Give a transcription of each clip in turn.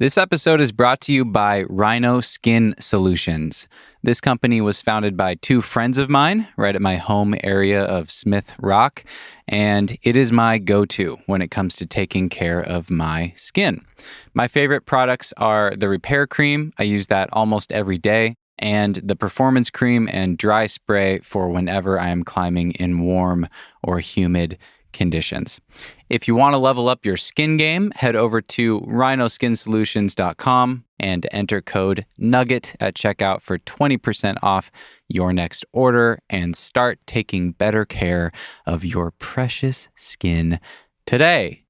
This episode is brought to you by Rhino Skin Solutions. This company was founded by two friends of mine right at my home area of Smith Rock, and it is my go-to when it comes to taking care of my skin. My favorite products are the repair cream. I use that almost every day, and the performance cream and dry spray for whenever I am climbing in warm or humid conditions. If you want to level up your skin game, head over to rhinoskinsolutions.com and enter code NUGGET at checkout for 20% off your next order and start taking better care of your precious skin today.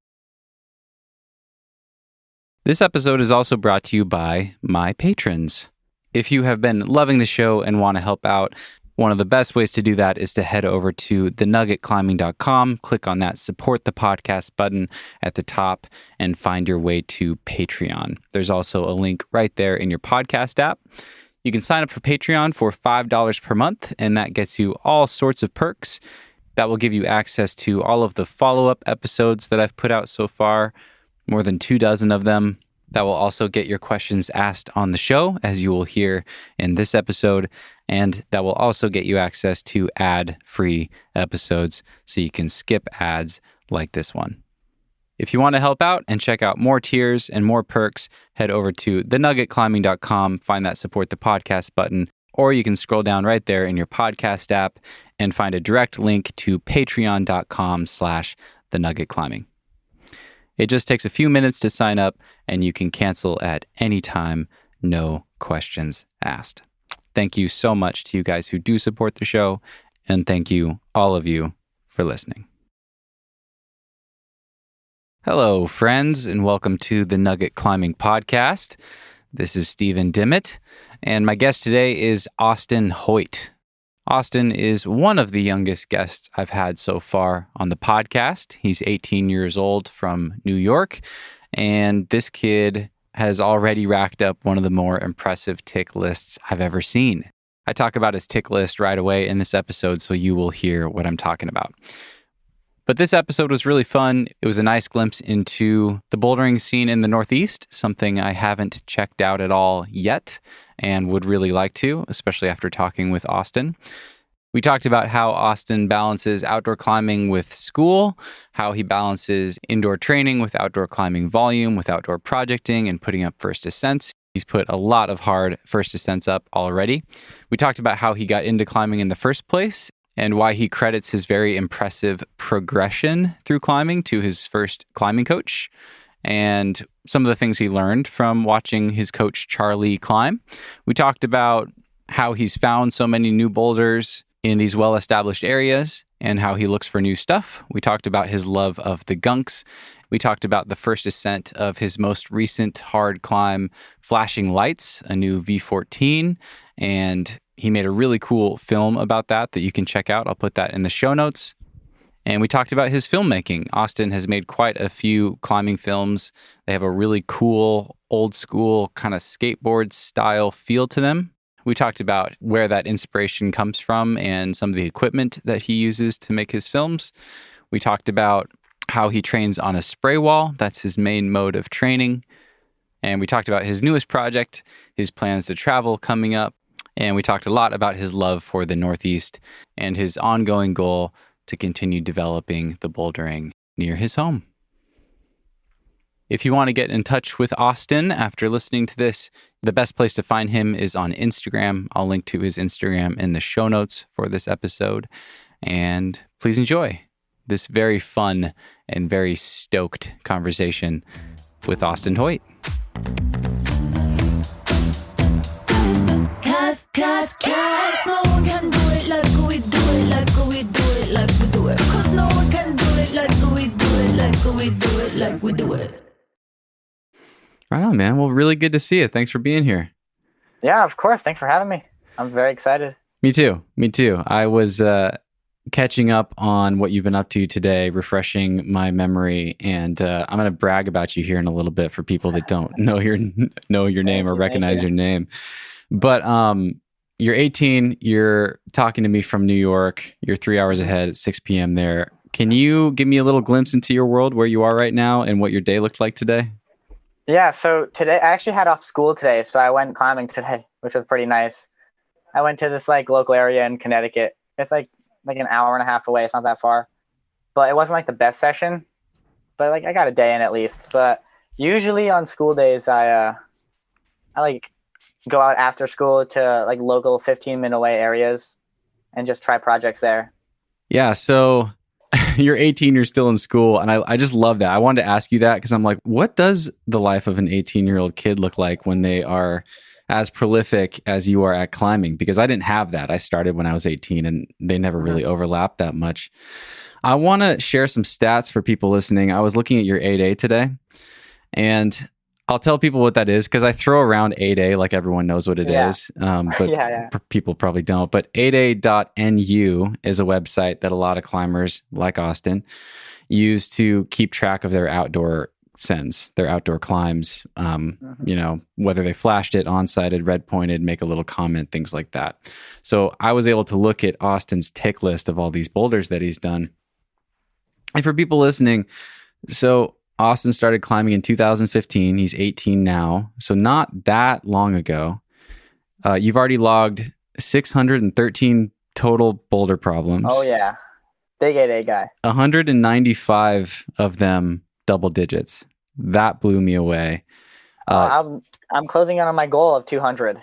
This episode is also brought to you by my patrons. If you have been loving the show and want to help out, one of the best ways to do that is to head over to thenuggetclimbing.com, click on that support the podcast button at the top, and find your way to Patreon. There's also a link right there in your podcast app. You can sign up for Patreon for $5 per month, and that gets you all sorts of perks. That will give you access to all of the follow-up episodes that I've put out so far, more than 24 of them. That will also get your questions asked on the show, as you will hear in this episode. And that will also get you access to ad-free episodes so you can skip ads like this one. If you want to help out and check out more tiers and more perks, head over to thenuggetclimbing.com, find that support the podcast button, or you can scroll down right there in your podcast app and find a direct link to patreon.com/thenuggetclimbing. It just takes a few minutes to sign up, and you can cancel at any time, no questions asked. Thank you so much to you guys who do support the show, and thank you, all of you, for listening. Hello, friends, and welcome to the Nugget Climbing Podcast. This is Stephen Dimmitt, and my guest today is Austin Hoyt. Austin is one of the youngest guests I've had so far on the podcast. He's 18 years old from New York, and this kid has already racked up one of the more impressive tick lists I've ever seen. I talk about his tick list right away in this episode, so you will hear what I'm talking about. But this episode was really fun. It was a nice glimpse into the bouldering scene in the Northeast, something I haven't checked out at all yet and would really like to, especially after talking with Austin. We talked about how Austin balances outdoor climbing with school, how he balances indoor training with outdoor climbing volume, with outdoor projecting and putting up first ascents. He's put a lot of hard first ascents up already. We talked about how he got into climbing in the first place and why he credits his very impressive progression through climbing to his first climbing coach, and some of the things he learned from watching his coach Charlie climb. We talked about how he's found so many new boulders in these well-established areas and how he looks for new stuff. We talked about his love of the Gunks. We talked about the first ascent of his most recent hard climb, Flashing Lights, a new V14, and he made a really cool film about that you can check out. I'll put that in the show notes. And we talked about his filmmaking. Austin has made quite a few climbing films. They have a really cool, old school kind of skateboard style feel to them. We talked about where that inspiration comes from and some of the equipment that he uses to make his films. We talked about how he trains on a spray wall. That's his main mode of training. And we talked about his newest project, his plans to travel coming up. And we talked a lot about his love for the Northeast and his ongoing goal to continue developing the bouldering near his home. If you want to get in touch with Austin after listening to this, the best place to find him is on Instagram. I'll link to his Instagram in the show notes for this episode. And please enjoy this very fun and very stoked conversation with Austin Hoyt. Cause no one can do it like we do it, like we do it, like we do it. Cause no one can do it like we do it, like we do it, like we do it. Right on, man. Well, really good to see you. Thanks for being here. Yeah, of course. Thanks for having me. I'm very excited. Me too. I was catching up on what you've been up to today, refreshing my memory, and I'm going to brag about you here in a little bit for people that don't know your name or recognize your name. But you're 18, you're talking to me from New York, you're 3 hours ahead at 6 p.m. there. Can you give me a little glimpse into your world, where you are right now and what your day looked like today? Yeah, so today I actually had off school today, so I went climbing today, which was pretty nice. I went to this like local area in Connecticut. It's like an hour and a half away. It's not that far, but it wasn't like the best session. But like I got a day in at least. But usually on school days, I like go out after school to like local 15-minute away areas and just try projects there. Yeah, so you're 18, you're still in school, and I just love that. I wanted to ask you that because I'm like, what does the life of an 18-year-old kid look like when they are as prolific as you are at climbing? Because I didn't have that. I started when I was 18, and they never really overlapped that much. I want to share some stats for people listening. I was looking at your 8A today, and I'll tell people what that is because I throw around 8A like everyone knows what it is, but people probably don't. But 8A.nu is a website that a lot of climbers like Austin use to keep track of their outdoor sends, their outdoor climbs, you know, whether they flashed it, on-sighted, red pointed, make a little comment, things like that. So I was able to look at Austin's tick list of all these boulders that he's done. And for people listening, so Austin started climbing in 2015. He's 18 now, so not that long ago. You've already logged 613 total boulder problems. Oh yeah, big 8A guy. 195 of them double digits. That blew me away. I'm closing in on my goal of 200.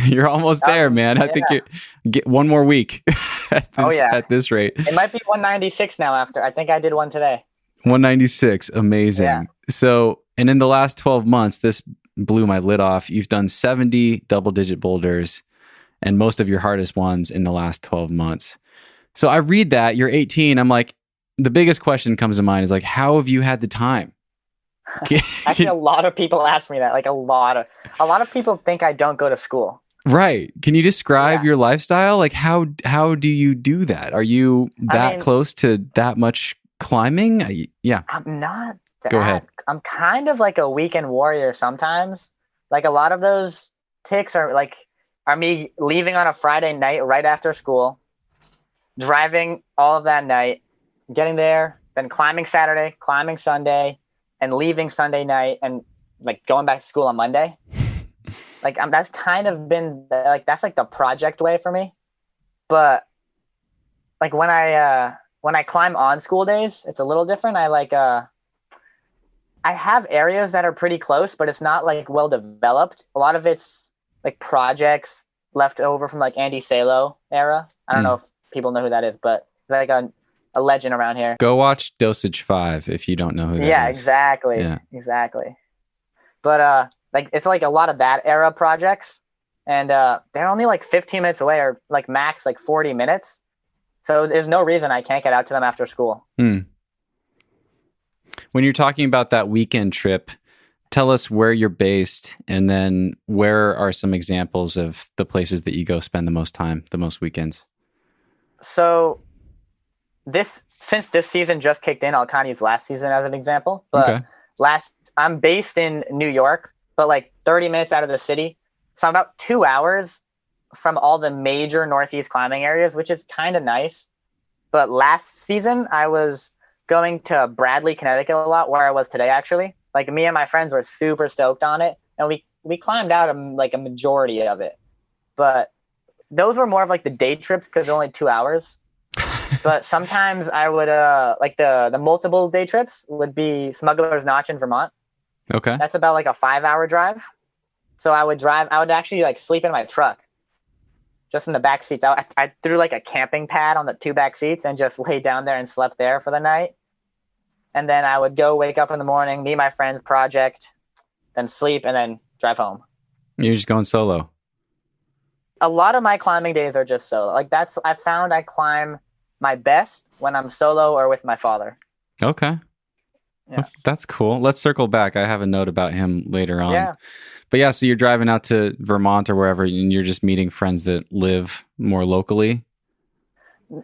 You're almost there, man. I think you get one more week at this rate. It might be 196 now after. I think I did one today. 196. Amazing. Yeah. So, and in the last 12 months, this blew my lid off. You've done 70 double-digit boulders and most of your hardest ones in the last 12 months. So I read that, you're 18. I'm like, the biggest question comes to mind is like, how have you had the time? Actually, a lot of people ask me that. Like a lot of people think I don't go to school. Right. Can you describe your lifestyle? Like how do you do that? Are you that close to that much climbing? Yeah. I'm not that. Go ahead. I'm kind of like a weekend warrior sometimes. Like a lot of those ticks are me leaving on a Friday night right after school, driving all of that night, getting there, then climbing Saturday, climbing Sunday, and leaving Sunday night and like going back to school on Monday. Like that's kind of been like, that's like the project way for me. But like when I climb on school days, it's a little different. I have areas that are pretty close, but it's not like well developed. A lot of it's like projects left over from like Andy Salo era. I don't know if people know who that is, but like a legend around here. Go watch Dosage 5 if you don't know who that is. Yeah, exactly. But like it's like a lot of that era projects, and they're only like 15 minutes away, or like max like 40 minutes. So there's no reason I can't get out to them after school. When you're talking about that weekend trip, tell us where you're based, and then where are some examples of the places that you go spend the most time, the most weekends? So since this season just kicked in, I'll kind of use last season as an example. But I'm based in New York, but like 30 minutes out of the city. So I'm about 2 hours from all the major Northeast climbing areas, which is kind of nice. But last season, I was going to Bradley, Connecticut a lot, where I was today, actually. Like me and my friends were super stoked on it. And we climbed out like a majority of it. But those were more of like the day trips because they're only 2 hours. But sometimes I would like the multiple day trips would be Smuggler's Notch in Vermont. Okay. That's about like a 5-hour drive. So I would actually like sleep in my truck, just in the back seats. I threw like a camping pad on the 2 back seats and just laid down there and slept there for the night. And then I would go wake up in the morning, meet my friends, project, then sleep, and then drive home. You're just going solo. A lot of my climbing days are just solo. Like I found I climb my best when I'm solo or with my father. Okay. Yeah. That's cool. Let's circle back. I have a note about him later on. Yeah. But yeah, so you're driving out to Vermont or wherever, and you're just meeting friends that live more locally?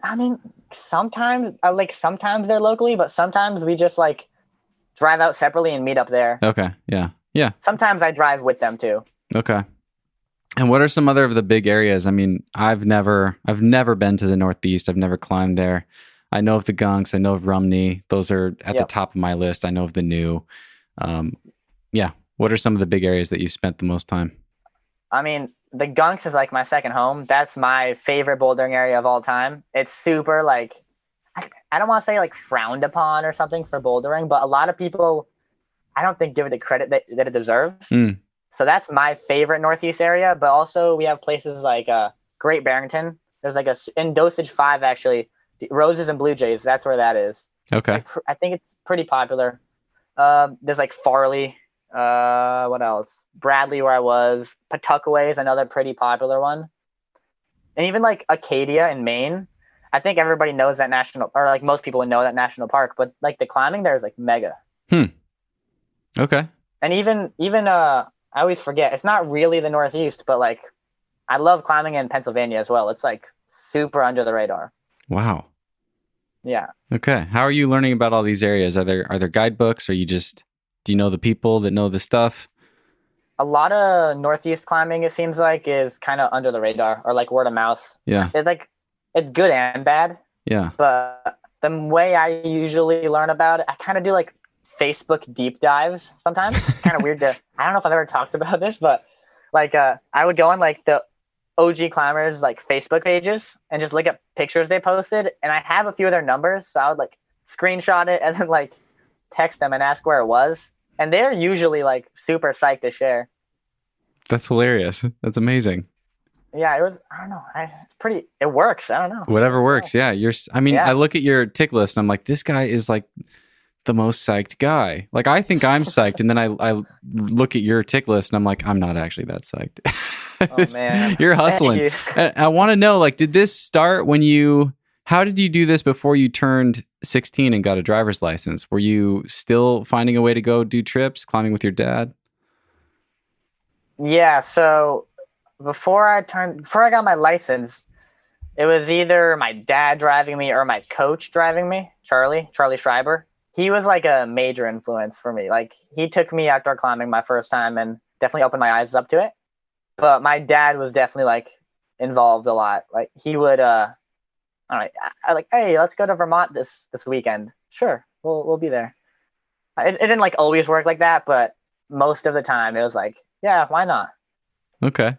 I mean, sometimes they're locally, but sometimes we just like drive out separately and meet up there. Okay. Yeah. Yeah. Sometimes I drive with them too. Okay. And what are some other of the big areas? I mean, I've never been to the Northeast. I've never climbed there. I know of the Gunks. I know of Rumney. Those are at the top of my list. I know of the new. Yeah. What are some of the big areas that you spent the most time? I mean, the Gunks is like my second home. That's my favorite bouldering area of all time. It's super like, I don't want to say like frowned upon or something for bouldering, but a lot of people, I don't think, give it the credit that it deserves. Mm. So that's my favorite Northeast area. But also we have places like Great Barrington. There's like in Dosage 5, actually, Roses and Blue Jays. That's where that is. Okay. I think it's pretty popular. There's like Farley. What else? Bradley, where I was. Pawtuckaway is another pretty popular one. And even like Acadia in Maine. I think everybody knows that or like most people would know that national park, but like the climbing there is like mega. Okay. And even I always forget, it's not really the Northeast, but like I love climbing in Pennsylvania as well. It's like super under the radar. Wow. Yeah. Okay. How are you learning about all these areas? Are there guidebooks? Do you know the people that know the stuff? A lot of Northeast climbing, it seems like, is kind of under the radar or like word of mouth. Yeah. It's good and bad. Yeah. But the way I usually learn about it, I kind of do like Facebook deep dives sometimes. It's kind of weird I don't know if I've ever talked about this, but like I would go on like the OG climbers like Facebook pages and just look at pictures they posted, and I have a few of their numbers, so I would like screenshot it and then like text them and ask where it was, and they're usually like super psyched to share. That's hilarious. That's amazing. Yeah, it was. I don't know. It works. I don't know. Whatever works. Yeah. Yeah. I look at your tick list and I'm like, this guy is like the most psyched guy. Like, I think I'm psyched. And then I look at your tick list and I'm like, I'm not actually that psyched. Oh, man. You're hustling. You. I want to know, like, did this start how did you do this before you turned 16 and got a driver's license? Were you still finding a way to go do trips, climbing with your dad? Yeah. So before I got my license, it was either my dad driving me or my coach driving me, Charlie Schreiber. He was like a major influence for me. Like, he took me outdoor climbing my first time and definitely opened my eyes up to it. But my dad was definitely like involved a lot. Like, he would, all right, I like, hey, let's go to Vermont this weekend. Sure, we'll be there. It didn't like always work like that, but most of the time it was like, yeah, why not? Okay.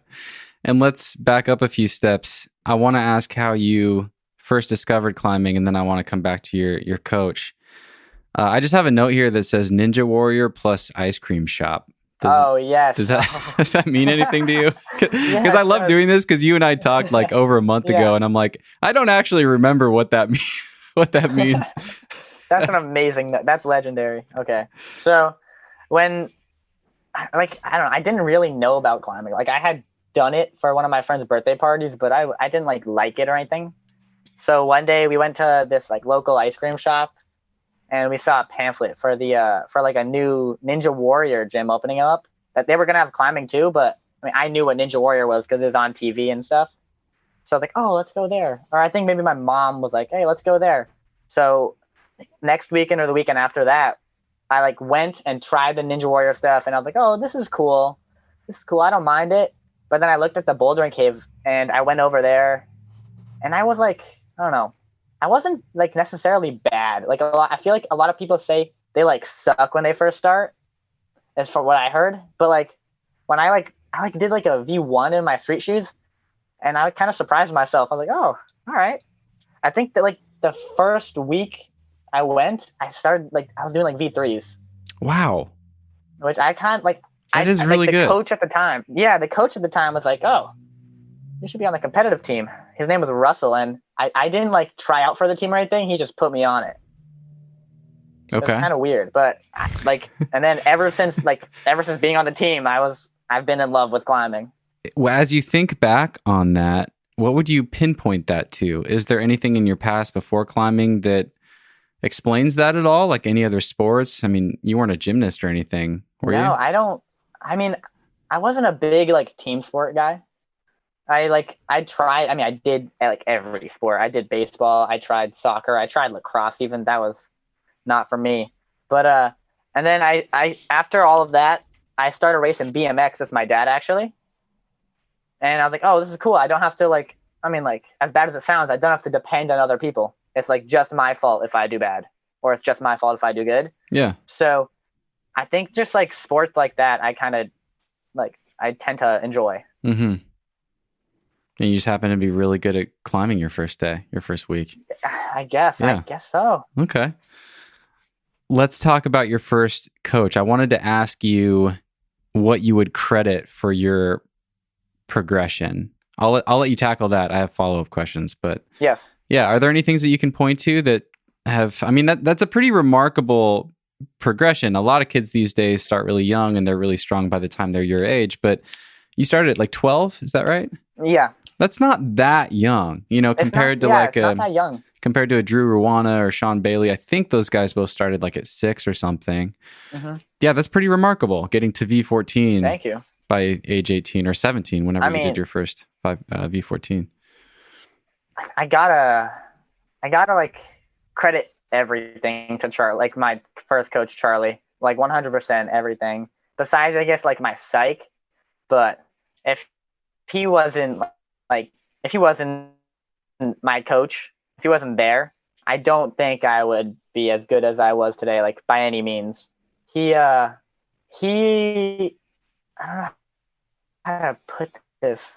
And let's back up a few steps. I want to ask how you first discovered climbing, and then I want to come back to your coach. I just have a note here that says Ninja Warrior plus ice cream shop. Yes. Does that mean anything to you? Because I love doing this, because you and I talked like over a month ago, and I'm like, I don't actually remember what that means. That's that's legendary. Okay. So when I don't know, I didn't really know about climbing. Like, I had done it for one of my friend's birthday parties, but I didn't like it or anything. So one day we went to this like local ice cream shop, and we saw a pamphlet for like a new Ninja Warrior gym opening up, that they were gonna have climbing too. But I mean, I knew what Ninja Warrior was because it was on TV and stuff. So I was like, oh, let's go there. Or I think maybe my mom was like, hey, let's go there. So next weekend or the weekend after that, I like went and tried the Ninja Warrior stuff, and I was like, oh, this is cool. I don't mind it. But then I looked at the bouldering cave, and I went over there, and I was like, I don't know. I wasn't like necessarily bad. Like, I feel like a lot of people say they like suck when they first start, as for what I heard. But like when I did like a V1 in my street shoes, and I kind of surprised myself. I was like, oh, all right. I think that like the first week I started like, I was doing like V3s. Wow. Which I can't like. That is really good. The coach at the time was like, oh, you should be on the competitive team. His name was Russell, and I didn't like try out for the team or anything. He just put me on it. Okay. It's kind of weird, but like, and then ever since being on the team, I've been in love with climbing. Well, as you think back on that, what would you pinpoint that to? Is there anything in your past before climbing that explains that at all? Like any other sports? I mean, you weren't a gymnast or anything, were you? No, I don't. I mean, I wasn't a big like team sport guy. I did like every sport. I did baseball. I tried soccer. I tried lacrosse. Even that was not for me. But and then I after all of that, I started racing BMX with my dad actually. And I was like, oh, this is cool. I don't have to like, I mean, like, as bad as it sounds, I don't have to depend on other people. It's like just my fault if I do bad, or it's just my fault if I do good. Yeah. So I think just like sports like that, I kind of like, I tend to enjoy. Mm-hmm. And you just happen to be really good at climbing your first week. I guess so. Okay. Let's talk about your first coach. I wanted to ask you what you would credit for your progression. I'll let you tackle that. I have follow-up questions, but Yes. yeah, are there any things that you can point to that have, I mean, that's a pretty remarkable progression. A lot of kids these days start really young and they're really strong by the time they're your age, but you started at like 12, is that right? Yeah. That's not that young, compared to it's not that young. Compared to a Drew Ruana or Sean Bailey. I think those guys both started like at 6 or something. Mm-hmm. Yeah, that's pretty remarkable, getting to V14. Thank you. By age 18 or 17, whenever you did your first V14. I gotta like credit everything to Charlie, like my first coach, Charlie, like 100% everything. Besides, I guess, like my psych, but if he wasn't my coach, if he wasn't there, I don't think I would be as good as I was today, like by any means. He I don't know how to put this.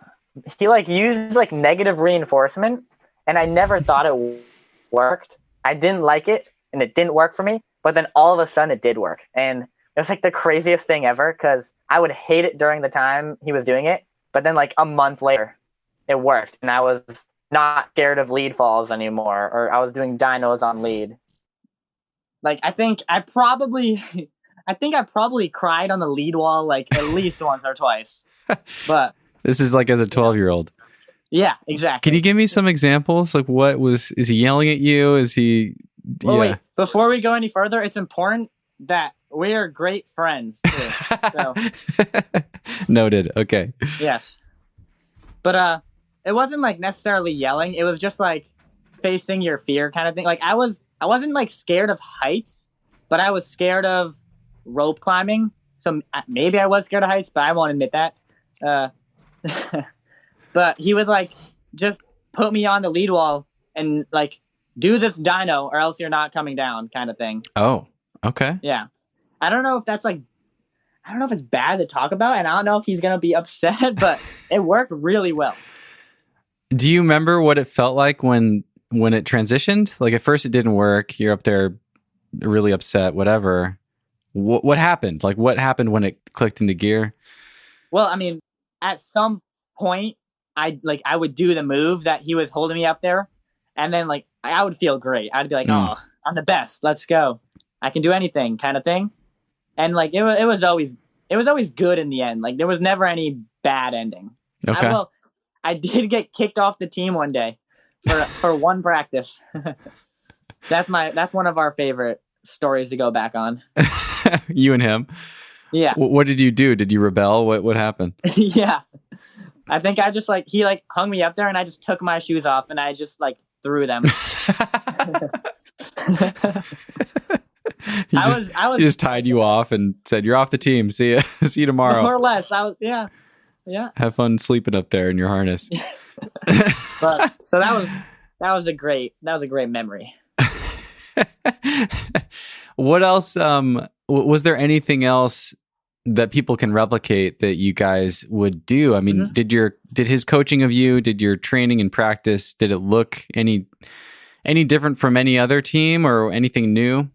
He like used like negative reinforcement, and I never thought it worked. I didn't like it, and it didn't work for me. But then all of a sudden, it did work, and it was like the craziest thing ever. Because I would hate it during the time he was doing it, but then like a month later, it worked, and I was not scared of lead falls anymore, or I was doing dynos on lead. Like I think I probably cried on the lead wall like at least once or twice. But this is like as a 12-year-old. Yeah, exactly. Can you give me some examples? Like is he yelling at you? Is he... Well, wait, before we go any further, it's important that we are great friends too. So. Noted. Okay. Yes. But it wasn't like necessarily yelling. It was just like facing your fear kind of thing. Like I wasn't like scared of heights, but I was scared of rope climbing. So maybe I was scared of heights, but I won't admit that. But he would like just put me on the lead wall and like do this dyno or else you're not coming down kind of thing. Oh, okay. Yeah. I don't know if it's bad to talk about, and I don't know if he's going to be upset, but it worked really well. Do you remember what it felt like when it transitioned? Like at first it didn't work. You're up there really upset, whatever. What happened? Like what happened when it clicked into gear? Well, I mean, at some point I would do the move that he was holding me up there, and then like I would feel great. I'd be like, "Oh, I'm the best. Let's go. I can do anything," kind of thing. And like it was always good in the end. Like there was never any bad ending. Okay. I did get kicked off the team one day for one practice. That's one of our favorite stories to go back on. You and him? Yeah. What did you do? Did you rebel? What happened? Yeah. I think I just like, he like hung me up there and I just took my shoes off and I just like threw them. He just tied you off and said, "You're off the team. See you tomorrow." More or less. Yeah. Have fun sleeping up there in your harness. But so that was a great memory. What else? Was there anything else that people can replicate that you guys would do? I mean, did his coaching of you, did your training and practice, did it look any different from any other team or anything new?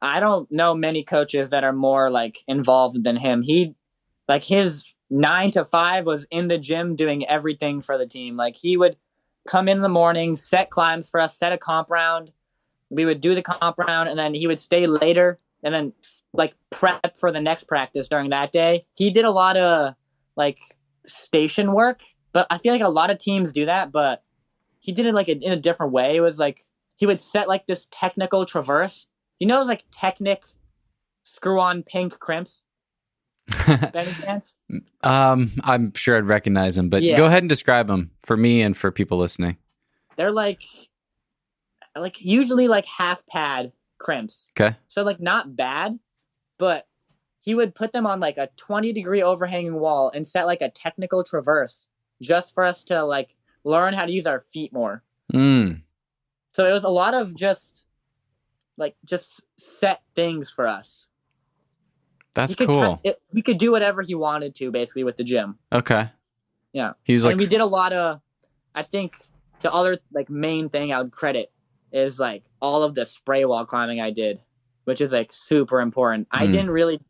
I don't know many coaches that are more like involved than him. Like his 9 to 5 was in the gym doing everything for the team. Like he would come in the morning, set climbs for us, set a comp round. We would do the comp round and then he would stay later and then like prep for the next practice during that day. He did a lot of like station work, but I feel like a lot of teams do that, but he did it like in a different way. It was like he would set like this technical traverse. You know, like Technic screw-on pink crimps? By any chance? I'm sure I'd recognize them, but go ahead and describe them for me and for people listening. They're like usually like half pad crimps. Okay. So like not bad, but he would put them on like a 20-degree overhanging wall and set like a technical traverse just for us to like learn how to use our feet more. So it was a lot of just like just set things for us. That's cool. He could do whatever he wanted to basically with the gym. Okay. Yeah. He was and we did a lot of, I think the other like main thing I would credit is like all of the spray wall climbing I did, which is like super important. I didn't really,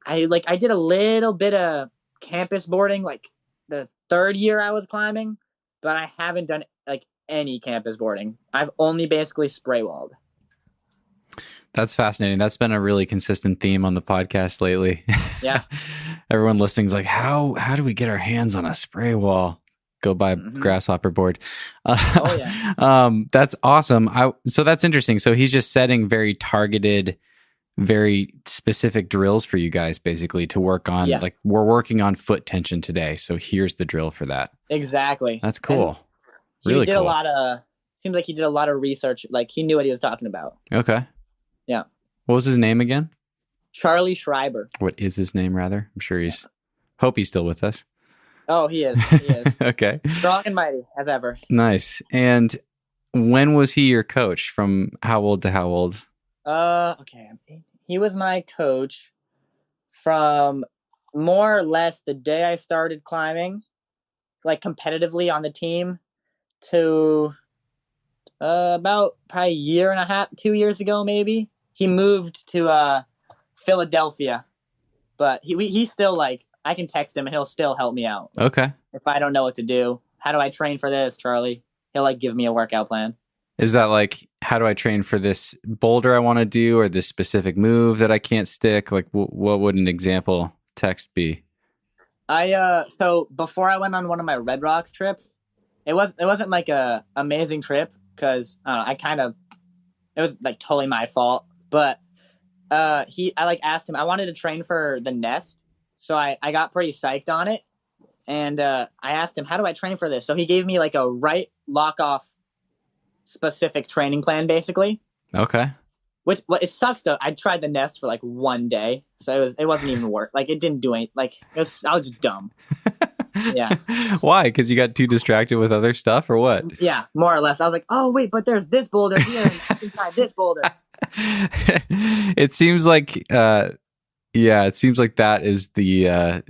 I did a little bit of campus boarding like the third year I was climbing, but I haven't done like any campus boarding. I've only basically spray walled. That's fascinating. That's been a really consistent theme on the podcast lately. Yeah. Everyone listening's like, how do we get our hands on a spray wall? Go buy a grasshopper board. Oh yeah. That's awesome. So that's interesting. So he's just setting very targeted, very specific drills for you guys basically to work on. Like we're working on foot tension today. So here's the drill for that. Exactly. That's cool. He did cool. Seems like he did a lot of research. Like he knew what he was talking about. Okay. Yeah. What was his name again? Charlie Schreiber. What is his name, rather? I'm sure hope he's still with us. Oh, he is. He is. Okay. Strong and mighty, as ever. Nice. And when was he your coach? From how old to how old? Okay. He was my coach from more or less the day I started climbing, like competitively on the team, to about probably a year and a half, 2 years ago, maybe. He moved to Philadelphia, but he's still like, I can text him and he'll still help me out. Okay. If I don't know what to do, how do I train for this, Charlie? He'll like give me a workout plan. Is that like, how do I train for this boulder I want to do or this specific move that I can't stick? Like what would an example text be? So before I went on one of my Red Rocks trips, it wasn't like a amazing trip because it was like totally my fault. But I like asked him, I wanted to train for the nest. So I got pretty psyched on it. And I asked him, how do I train for this? So he gave me like a right lock off specific training plan, basically. Okay. It sucks though. I tried the nest for like one day. So it wasn't even work. Like it didn't do anything. Like I was just dumb. Yeah. Why? Because you got too distracted with other stuff or what? Yeah, more or less. I was like, oh wait, but there's this boulder here and I can try this boulder. It seems like it seems like that is the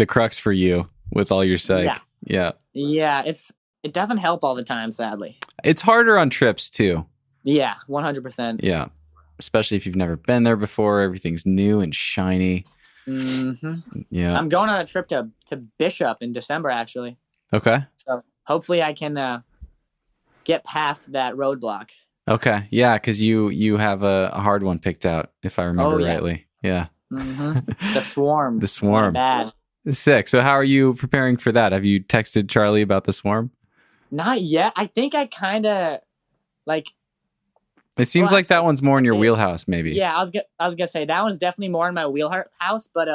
crux for you with all your psych. Yeah. It doesn't help all the time, sadly. It's harder on trips too. Yeah, 100%. Yeah. Especially if you've never been there before, everything's new and shiny. Mm-hmm. Yeah. I'm going on a trip to Bishop in December, actually. Okay. So hopefully I can get past that roadblock. Okay. Yeah, because you have a hard one picked out, if I remember rightly. Yeah. Mm-hmm. The swarm. The swarm. Bad. Sick. So how are you preparing for that? Have you texted Charlie about the swarm? Not yet. I think I kind of like. It seems like that one's more in your wheelhouse, maybe. Yeah, I was gonna say that one's definitely more in my wheelhouse, but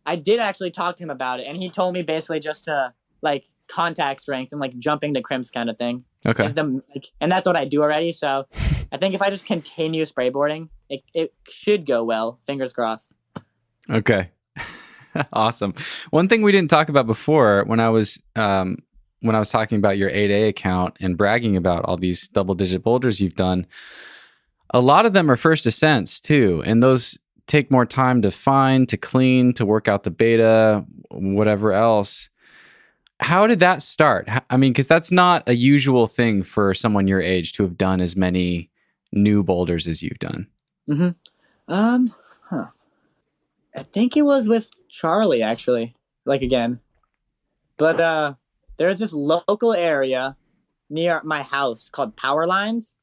I did actually talk to him about it, and he told me basically just to like contact strength and like jumping to crimps kind of thing. Okay. And that's what I do already. So I think if I just continue sprayboarding, it should go well. Fingers crossed. Okay. Awesome. One thing we didn't talk about before when I was talking about your 8A account and bragging about all these double-digit boulders you've done, a lot of them are first ascents too, and those take more time to find, to clean, to work out the beta, whatever else. How did that start? I mean, because that's not a usual thing for someone your age to have done as many new boulders as you've done. Mm-hmm. I think it was with Charlie, actually. Like, again. But there's this local area near my house called Powerlines.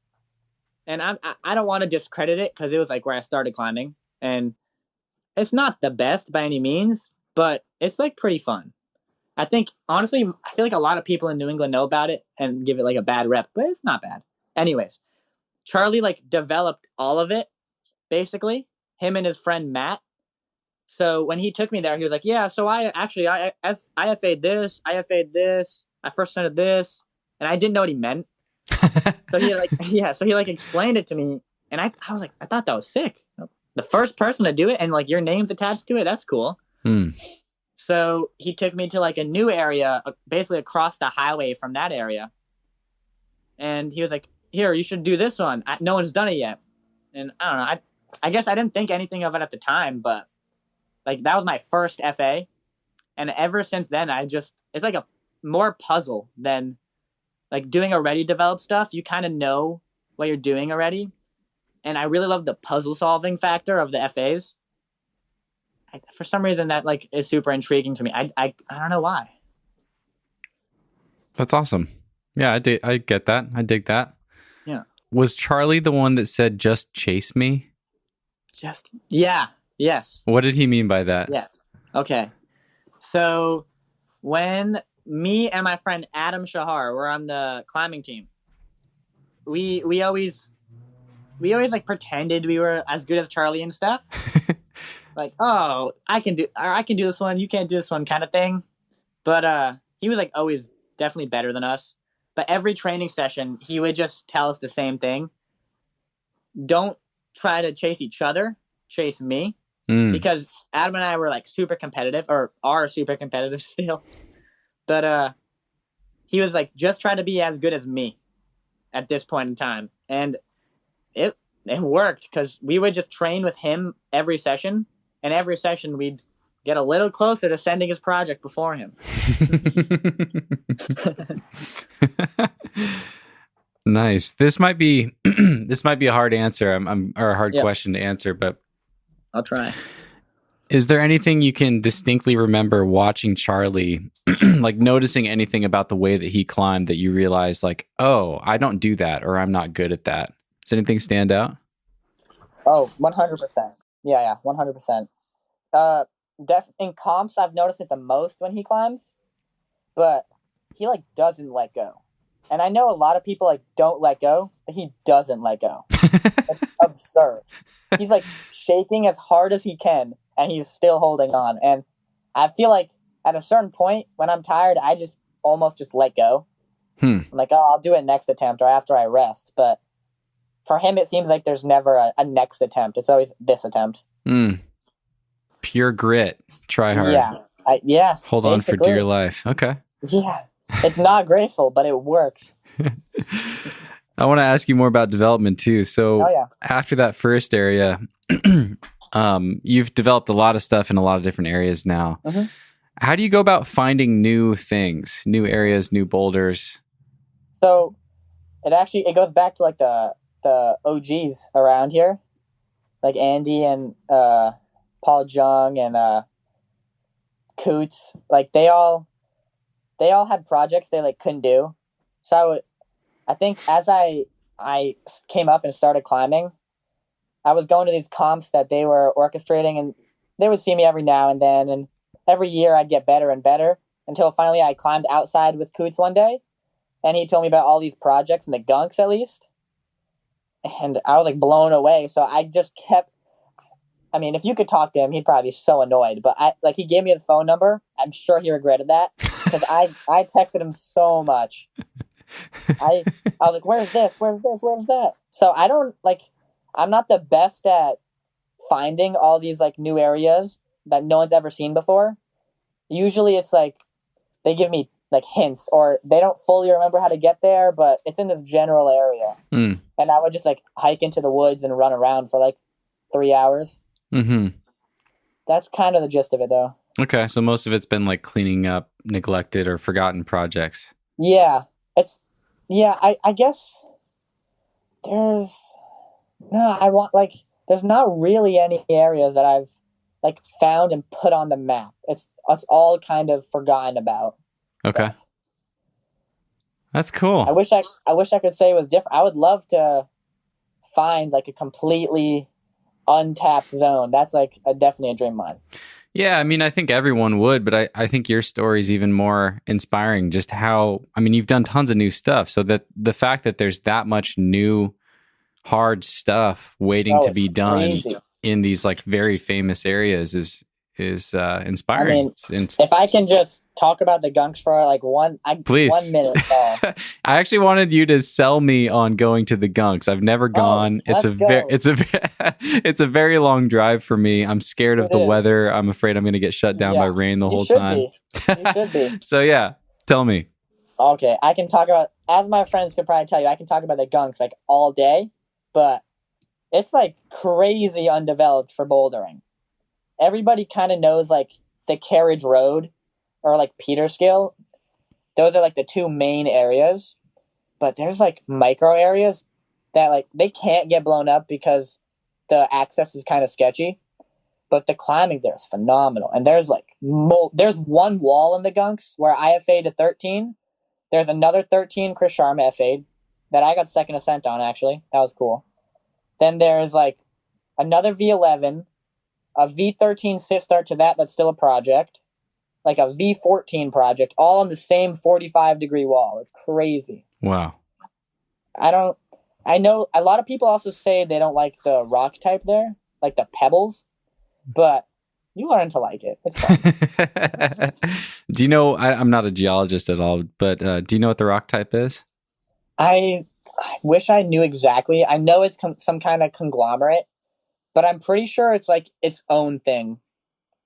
And I don't want to discredit it because it was like where I started climbing. And it's not the best by any means, but it's like pretty fun. I think, honestly, I feel like a lot of people in New England know about it and give it like a bad rep, but it's not bad. Anyways, Charlie like developed all of it, basically, him and his friend Matt. So when he took me there, he was like, yeah, so I IFA'd this, IFA'd this, I first scented this, and I didn't know what he meant. So he explained it to me, and I was like, I thought that was sick. The first person to do it, and like your name's attached to it, that's cool. So he took me to like a new area, basically across the highway from that area. And he was like, here, you should do this one. No one's done it yet. And I don't know. I guess I didn't think anything of it at the time, but like that was my first FA. And ever since then, it's like a more puzzle than like doing already developed stuff. You kind of know what you're doing already. And I really love the puzzle solving factor of the FAs. For some reason, that like is super intriguing to me. I don't know why. That's awesome. Yeah, I get that. I dig that. Yeah. Was Charlie the one that said, "Just chase me"? Yeah. Yes. What did he mean by that? Yes. Okay. So when me and my friend Adam Shahar were on the climbing team, we always like pretended we were as good as Charlie and stuff. Like, oh, I can do this one, you can't do this one kind of thing. But he was like always definitely better than us. But every training session, he would just tell us the same thing. Don't try to chase each other, chase me. Because Adam and I were like super competitive, or are super competitive still. But he was like, just try to be as good as me at this point in time. And it worked, because we would just train with him every session. And every session we'd get a little closer to sending his project before him. Nice. This might be a hard answer. Or a hard question to answer, but I'll try. Is there anything you can distinctly remember watching Charlie, like noticing anything about the way that he climbed that you realize like, oh, I don't do that, or I'm not good at that? Does anything stand out? Oh, 100%. Yeah, 100%. In comps, I've noticed it the most when he climbs, but he like doesn't let go. And I know a lot of people like don't let go, but he doesn't let go. It's absurd. He's like shaking as hard as he can, and he's still holding on. And I feel like at a certain point when I'm tired, I just almost just let go. I'm like, oh, I'll do it next attempt or after I rest. But for him, it seems like there's never a next attempt. It's always this attempt. Pure grit. Try hard. Yeah. Hold on for dear life. Okay. Yeah. It's not graceful, but it works. I want to ask you more about development too. So after that first area, you've developed a lot of stuff in a lot of different areas now. How do you go about finding new things, new areas, new boulders? So it goes back to like the OGs around here, like Andy and Paul Jung and Coots. Like they all had projects they like couldn't do. So I think as I came up and started climbing, I was going to these comps that they were orchestrating, and they would see me every now and then, and every year I'd get better and better until finally I climbed outside with Coots one day, and he told me about all these projects in the Gunks at least, and I was like blown away. So I just kept. I mean, if you could talk to him, he'd probably be so annoyed. But he gave me his phone number. I'm sure he regretted that, because I texted him so much. I was like, where's this? Where's this? Where's that? So I'm not the best at finding all these like new areas that no one's ever seen before. Usually it's like they give me like hints, or they don't fully remember how to get there, but it's in this general area. And I would just like hike into the woods and run around for like 3 hours. That's kind of the gist of it, though. Okay, so most of it's been like cleaning up neglected or forgotten projects. Yeah, I guess there's not really any areas that I've like found and put on the map. It's all kind of forgotten about. Okay, that's cool. I wish I could say it was different. I would love to find like a completely untapped zone. That's like definitely a dream of mine. Yeah, I mean, I think everyone would, but I think your story is even more inspiring. Just how, I mean, you've done tons of new stuff. So that the fact that there's that much new hard stuff waiting to be done in these like very famous areas is inspiring. I mean, if I can just talk about the Gunks for like 1 minute. I actually wanted you to sell me on going to the Gunks. I've never gone. It's a very long drive for me. I'm scared of the weather. I'm afraid I'm going to get shut down by rain the whole time. You should be. So yeah, tell me. Okay, I can talk about, as my friends could probably tell you, I can talk about the Gunks like all day, but it's like crazy undeveloped for bouldering. Everybody kind of knows like the Carriage Road or like Peterskill. Those are like the two main areas, but there's like micro areas that like they can't get blown up because the access is kind of sketchy. But the climbing there is phenomenal, and there's like there's one wall in the Gunks where I FA'd a 13. There's another 13 Chris Sharma FA'd that I got second ascent on, actually. That was cool. Then there's like another V11, a V13 sit start to that that's still a project, like a V14 project, all on the same 45-degree wall. It's crazy. Wow. I know a lot of people also say they don't like the rock type there, like the pebbles, but you learn to like it. It's fun. Do you know, I'm not a geologist at all, but do you know what the rock type is? I wish I knew exactly. I know it's some kind of conglomerate, but I'm pretty sure it's like its own thing.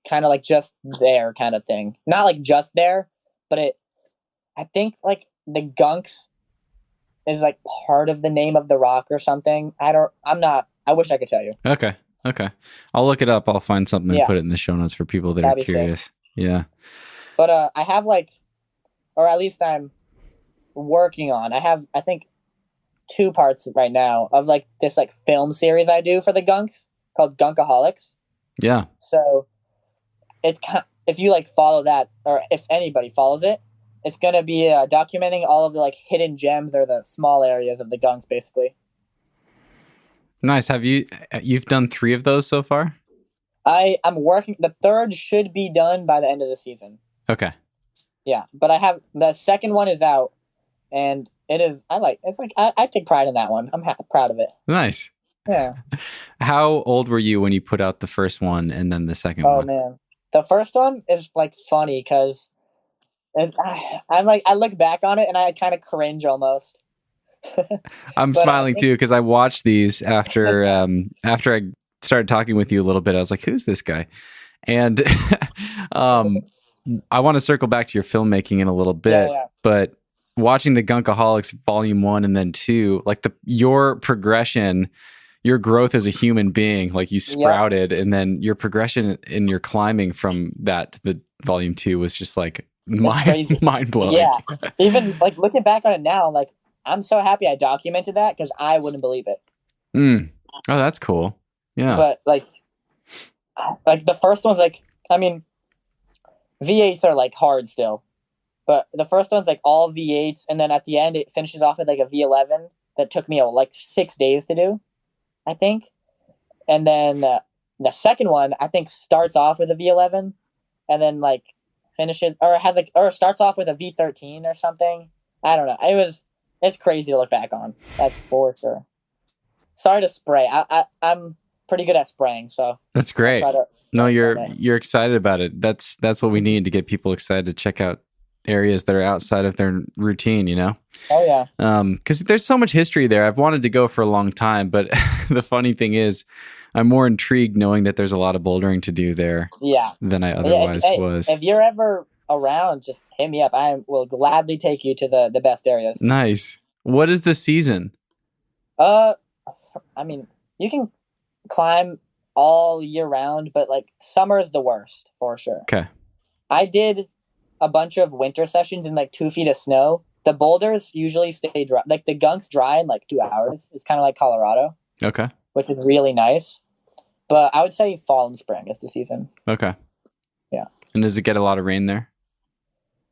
Kind of like just there kind of thing. Not like just there, but I think like the Gunks is like part of the name of the rock or something. I wish I could tell you. Okay. I'll look it up. I'll find something and put it in the show notes for people that That'd are curious. Sick. Yeah. But I have like, or at least I'm working on, I think 2 parts right now of like this like film series I do for the Gunks called Gunkaholics. Yeah. So if you like follow that, or if anybody follows it, it's going to be documenting all of the like hidden gems or the small areas of the Gunks, basically. Nice. You've done 3 of those so far? I'm working. The 3rd should be done by the end of the season. Okay. Yeah, but the second one is out, and I take pride in that one. I'm proud of it. Nice. Yeah. How old were you when you put out the first one and then the second one? Oh man, the first one is like funny because I look back on it and I kind of cringe almost. I'm smiling too because I watched these after I started talking with you a little bit. I was like, "Who's this guy?" And I want to circle back to your filmmaking in a little bit, but watching the Gunkaholics Volume 1 and then 2, like your progression, your growth as a human being, like you sprouted, and then your progression in your climbing from that to the Volume 2 was just like mind blowing. Yeah, even like looking back on it now, like I'm so happy I documented that because I wouldn't believe it. Oh, that's cool. Yeah, but like the first one's like, I mean, V8s are like hard still, but the first one's like all V8s, and then at the end it finishes off with like a V11 that took me like 6 days to do, I think. And then the second one I think starts off with a V11, and then like finishes or starts off with a V13 or something. I don't know. It's crazy to look back on. That's for sure. Sorry to spray. I'm pretty good at spraying, so that's great. No, you're excited about it. That's what we need to get people excited to check out areas that are outside of their routine, you know? Oh yeah. Because there's so much history there. I've wanted to go for a long time, but the funny thing is, I'm more intrigued knowing that there's a lot of bouldering to do there. Yeah. Than I otherwise was. If you're ever around, just hit me up. I will gladly take you to the best areas. Nice. What is the season? I mean, you can climb all year round, but like summer is the worst for sure. Okay. I did a bunch of winter sessions in like 2 feet of snow. The boulders usually stay dry. Like the Gunks dry in like 2 hours. It's kind of like Colorado. Okay. Which is really nice. But I would say fall and spring is the season. Okay. Yeah. And does it get a lot of rain there?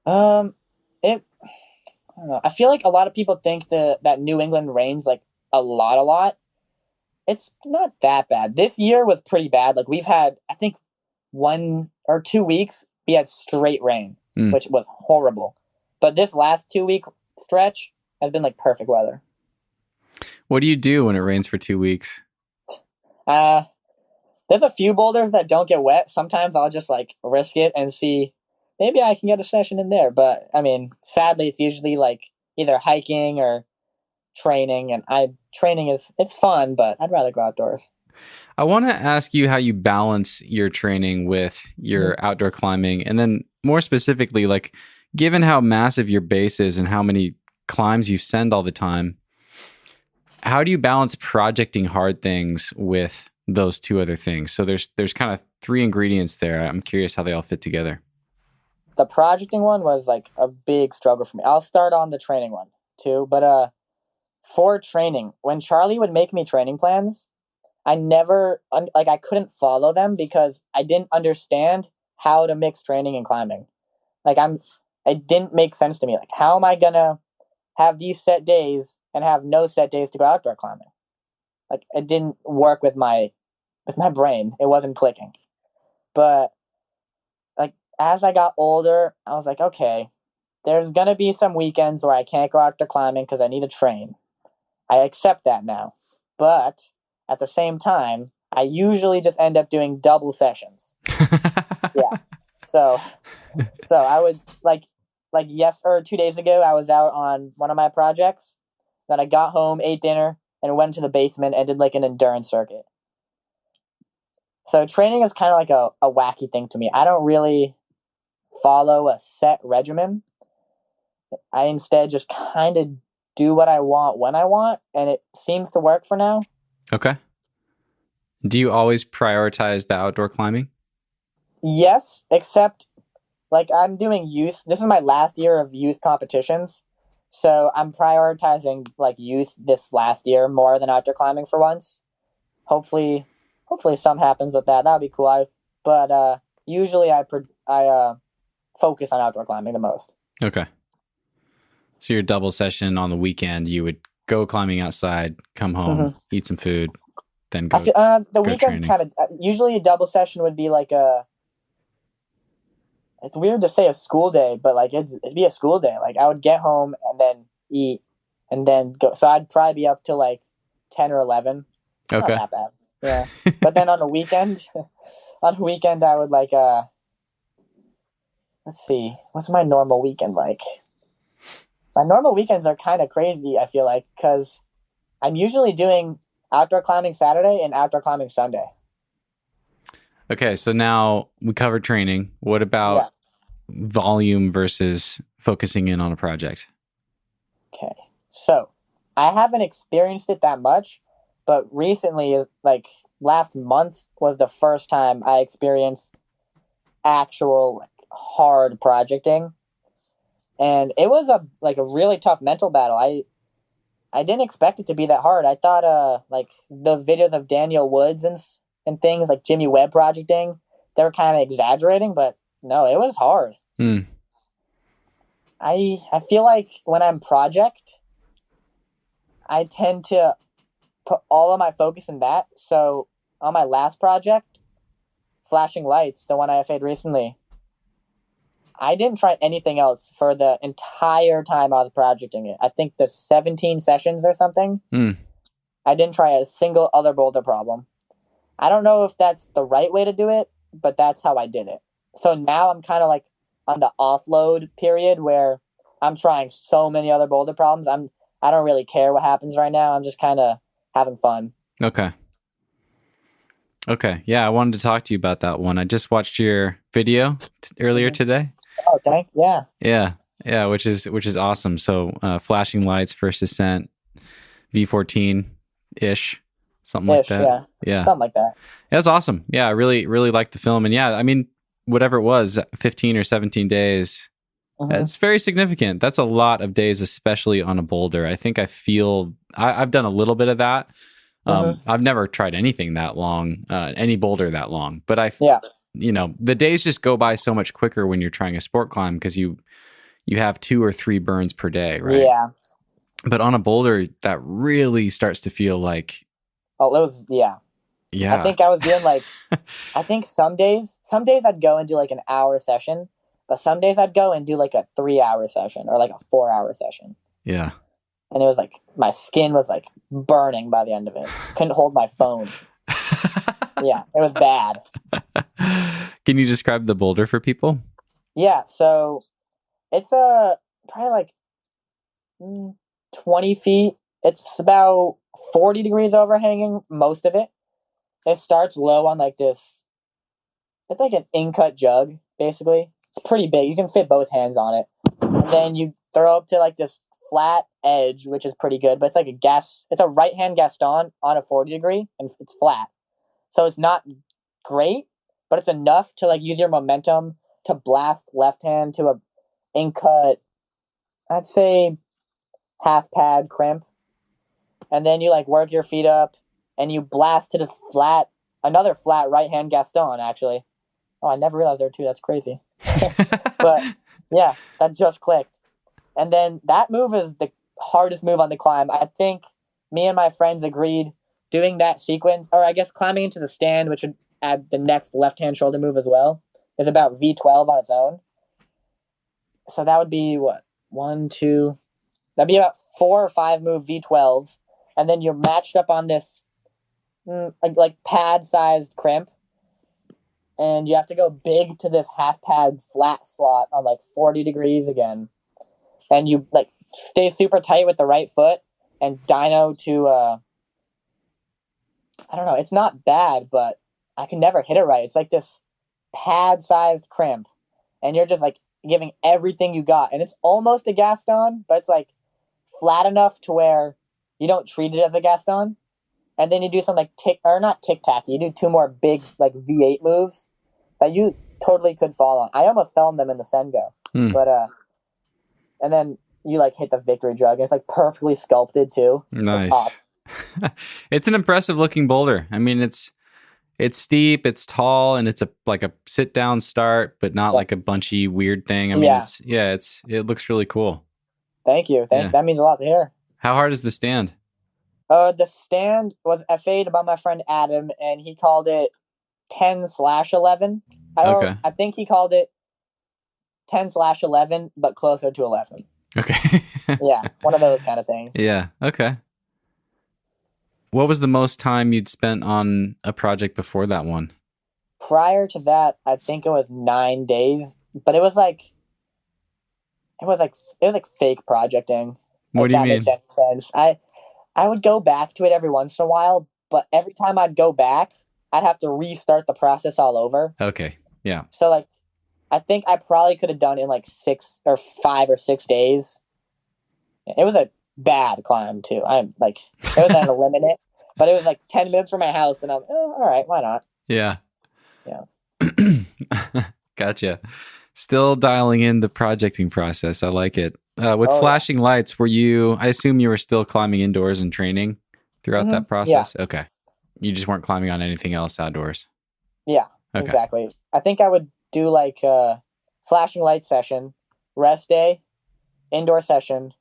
I don't know. I feel like a lot of people think that New England rains like a lot. It's not that bad. This year was pretty bad. Like we've had, I think 1 or 2 weeks, we had straight rain, which was horrible. But this last 2-week stretch has been like perfect weather. What do you do when it rains for 2 weeks? There's a few boulders that don't get wet. Sometimes I'll just like risk it and see maybe I can get a session in there. But I mean, sadly, it's usually like either hiking or training, and it's fun, but I'd rather go outdoors. I want to ask you how you balance your training with your outdoor climbing, and then more specifically, like given how massive your base is and how many climbs you send all the time, how do you balance projecting hard things with those two other things? So there's kind of three ingredients there. I'm curious how they all fit together. The projecting one was like a big struggle for me. I'll start on the training one too. But for training, when Charlie would make me training plans, I never I couldn't follow them because I didn't understand how to mix training and climbing. It didn't make sense to me. Like, how am I gonna have these set days and have no set days to go outdoor climbing? Like, it didn't work with my brain. It wasn't clicking. But like, as I got older, I was like, okay, there's gonna be some weekends where I can't go outdoor climbing because I need to train. I accept that now. But at the same time, I usually just end up doing double sessions. Yeah. So I would like 2 days ago, I was out on one of my projects. Then I got home, ate dinner, and went to the basement and did like an endurance circuit. So training is kind of like a wacky thing to me. I don't really follow a set regimen. I instead just kind of do what I want when I want, and it seems to work for now. Okay. Do you always prioritize the outdoor climbing? Yes, except like I'm doing youth. This is my last year of youth competitions. So I'm prioritizing like youth this last year more than outdoor climbing for once. Hopefully something happens with that. That'd be cool. But usually I focus on outdoor climbing the most. Okay. So your double session on the weekend, you would go climbing outside, come home, eat some food, then go. The weekend's kind of usually a double session would be like it's weird to say a school day, but like it'd be a school day. Like I would get home and then eat and then go. So I'd probably be up till like 10 or 11. Okay. Not that bad. Yeah. But then on the weekend, I would like let's see, what's my normal weekend like? My normal weekends are kind of crazy, I feel like, because I'm usually doing outdoor climbing Saturday and outdoor climbing Sunday. Okay, so now we covered training. What about volume versus focusing in on a project? Okay, so I haven't experienced it that much, but recently, like last month was the first time I experienced actual like, hard projecting. And it was a really tough mental battle. I didn't expect it to be that hard. I thought like those videos of Daniel Woods and things like Jimmy Webb projecting, they were kind of exaggerating, but no, it was hard. I feel like when I'm project, I tend to put all of my focus in that. So on my last project, Flashing Lights, the one I FA'd recently, I didn't try anything else for the entire time I was projecting it. I think the 17 sessions or something. I didn't try a single other boulder problem. I don't know if that's the right way to do it, but that's how I did it. So now I'm kind of like on the offload period where I'm trying so many other boulder problems. I don't really care what happens right now. I'm just kind of having fun. Okay. Yeah, I wanted to talk to you about that one. I just watched your video earlier today. Oh, thanks. Yeah, which is awesome. So, Flashing Lights versus Ascent V14-ish, something like that. Yeah, something like that. That's awesome. Yeah, I really liked the film. And yeah, I mean, whatever it was, 15 or 17 days, it's very significant. That's a lot of days, especially on a boulder. I think I've done a little bit of that. I've never tried anything that long, any boulder that long, but the days just go by so much quicker when you're trying a sport climb because you have 2 or 3 burns per day, right? Yeah. But on a boulder, that really starts to feel like... Oh, it was, yeah. I think I was doing like, I think some days I'd go and do like an hour session, but some days I'd go and do like a 3-hour session or like a 4-hour session. Yeah. And it was like, my skin was like burning by the end of it. Couldn't hold my phone. Yeah, it was bad. Can you describe the boulder for people? Yeah, so it's probably like 20 feet. It's about 40 degrees overhanging, most of it. It starts low on like this. It's like an in-cut jug, basically. It's pretty big. You can fit both hands on it. and then you throw up to like this flat edge, which is pretty good, but it's like it's a right-hand Gaston on a 40 degree, and it's flat. So it's not great, but it's enough to like use your momentum to blast left hand to a in-cut, I'd say half pad crimp. And then you like work your feet up and you blast to the another flat right-hand Gaston, actually. Oh, I never realized there were two. That's crazy. But yeah, that just clicked. And then that move is the hardest move on the climb. I think me and my friends agreed doing that sequence, or I guess climbing into the stand, which would add the next left-hand shoulder move as well, is about V12 on its own. So that would be what? That'd be about 4 or 5 move V12. And then you're matched up on this like pad-sized crimp. And you have to go big to this half pad flat slot on like 40 degrees again. And you like stay super tight with the right foot and dyno to I don't know, it's not bad, but I can never hit it right. It's like this pad-sized crimp. And you're just like giving everything you got. And it's almost a Gaston, but it's like flat enough to where you don't treat it as a Gaston. And then you do some like not tic-tac. You do 2 more big like V8 moves that you totally could fall on. I almost fell on them in the Sengo. But and then you like hit the victory jug. And it's like perfectly sculpted too. Nice. It's an impressive looking boulder. I mean, it's steep, it's tall, and it's like a sit down start, but not like a bunchy weird thing. I mean, it looks really cool. Thank you. That means a lot to hear. How hard is the stand? The stand was FA'd by my friend Adam, and he called it 10/11. I think he called it 10/11, but closer to 11. Okay. Yeah, one of those kind of things. Yeah. Okay. What was the most time you'd spent on a project before that one? Prior to that, I think it was 9 days, but it was like fake projecting. What do you mean? Makes any sense. I would go back to it every once in a while, but every time I'd go back, I'd have to restart the process all over. Okay. Yeah. So like, I think I probably could have done it in like 5 or 6 days. It was a bad climb too. I'm like, it was at a limit, but it was like 10 minutes from my house, and I'm all right, why not? Yeah. Yeah. Gotcha. Still dialing in the projecting process. I like it. With Flashing Lights, I assume you were still climbing indoors and training throughout that process? Yeah. Okay. You just weren't climbing on anything else outdoors? Yeah, okay. Exactly. I think I would do like a Flashing Lights session, rest day, indoor session,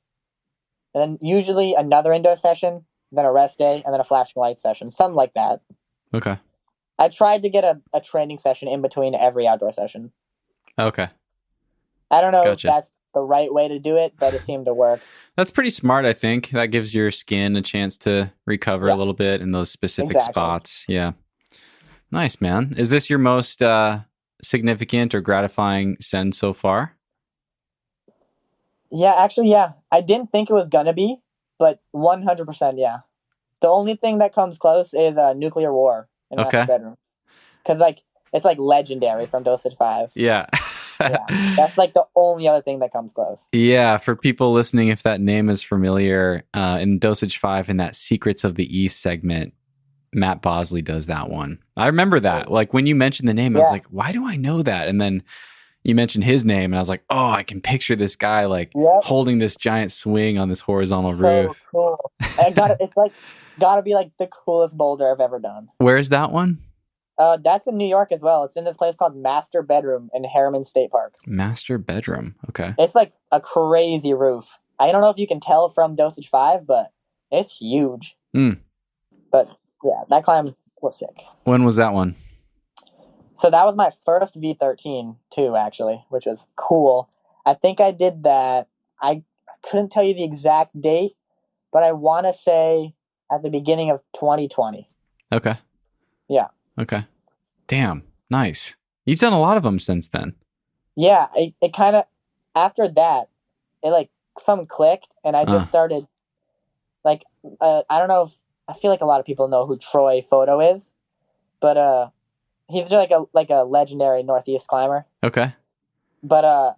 and then usually another indoor session, then a rest day, and then a Flashing Lights session, something like that. Okay. I tried to get a training session in between every outdoor session. Okay. I don't know if that's the right way to do it, but it seemed to work. That's pretty smart, I think. That gives your skin a chance to recover a little bit in those specific spots. Yeah. Nice, man. Is this your most significant or gratifying send so far? Yeah, actually, yeah. I didn't think it was gonna be, but 100%, yeah. The only thing that comes close is Nuclear War in Master Bedroom. Because like it's like legendary from Dosage 5. Yeah. Yeah, that's like the only other thing that comes close. Yeah, for people listening, if that name is familiar, in Dosage 5, in that Secrets of the East segment, Matt Bosley does that one. I remember that. Like when you mentioned the name, I was like, why do I know that? And then you mentioned his name, and I was like, oh, I can picture this guy like holding this giant swing on this horizontal roof. So cool. It's like gotta be like the coolest boulder I've ever done. Where's that one? That's in New York as well. It's in this place called Master Bedroom in Harriman State Park. Master Bedroom. Okay. It's like a crazy roof. I don't know if you can tell from Dosage 5, but it's huge. But yeah, that climb was sick. When was that one? So that was my first V13 too, actually, which was cool. I think I did that. I couldn't tell you the exact date, but I want to say at the beginning of 2020. Okay. Yeah. Okay. Damn. Nice. You've done a lot of them since then. Yeah. It kind of, after that, it like something clicked, and I just started like, I don't know if, I feel like a lot of people know who Troy Photo is, but he's just like a legendary Northeast climber. Okay. But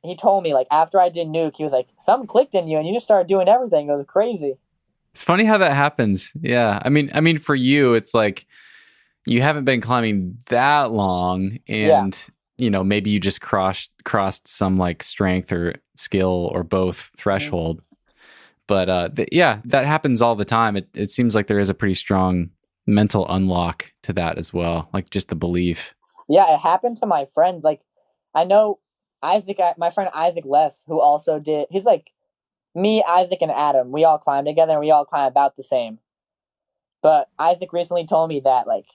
he told me, like, after I did Nuke, he was like, something clicked in you and you just started doing everything. It was crazy. It's funny how that happens. Yeah. I mean, for you, it's like you haven't been climbing that long, and maybe you just crossed some like strength or skill or both threshold. But that happens all the time. It seems like there is a pretty strong mental unlock to that as well, like just the belief. Yeah, it happened to my friend. Like, I know Isaac, my friend Isaac Leff, who also did. He's like me, Isaac, and Adam. We all climb together, and we all climb about the same. But Isaac recently told me that, like,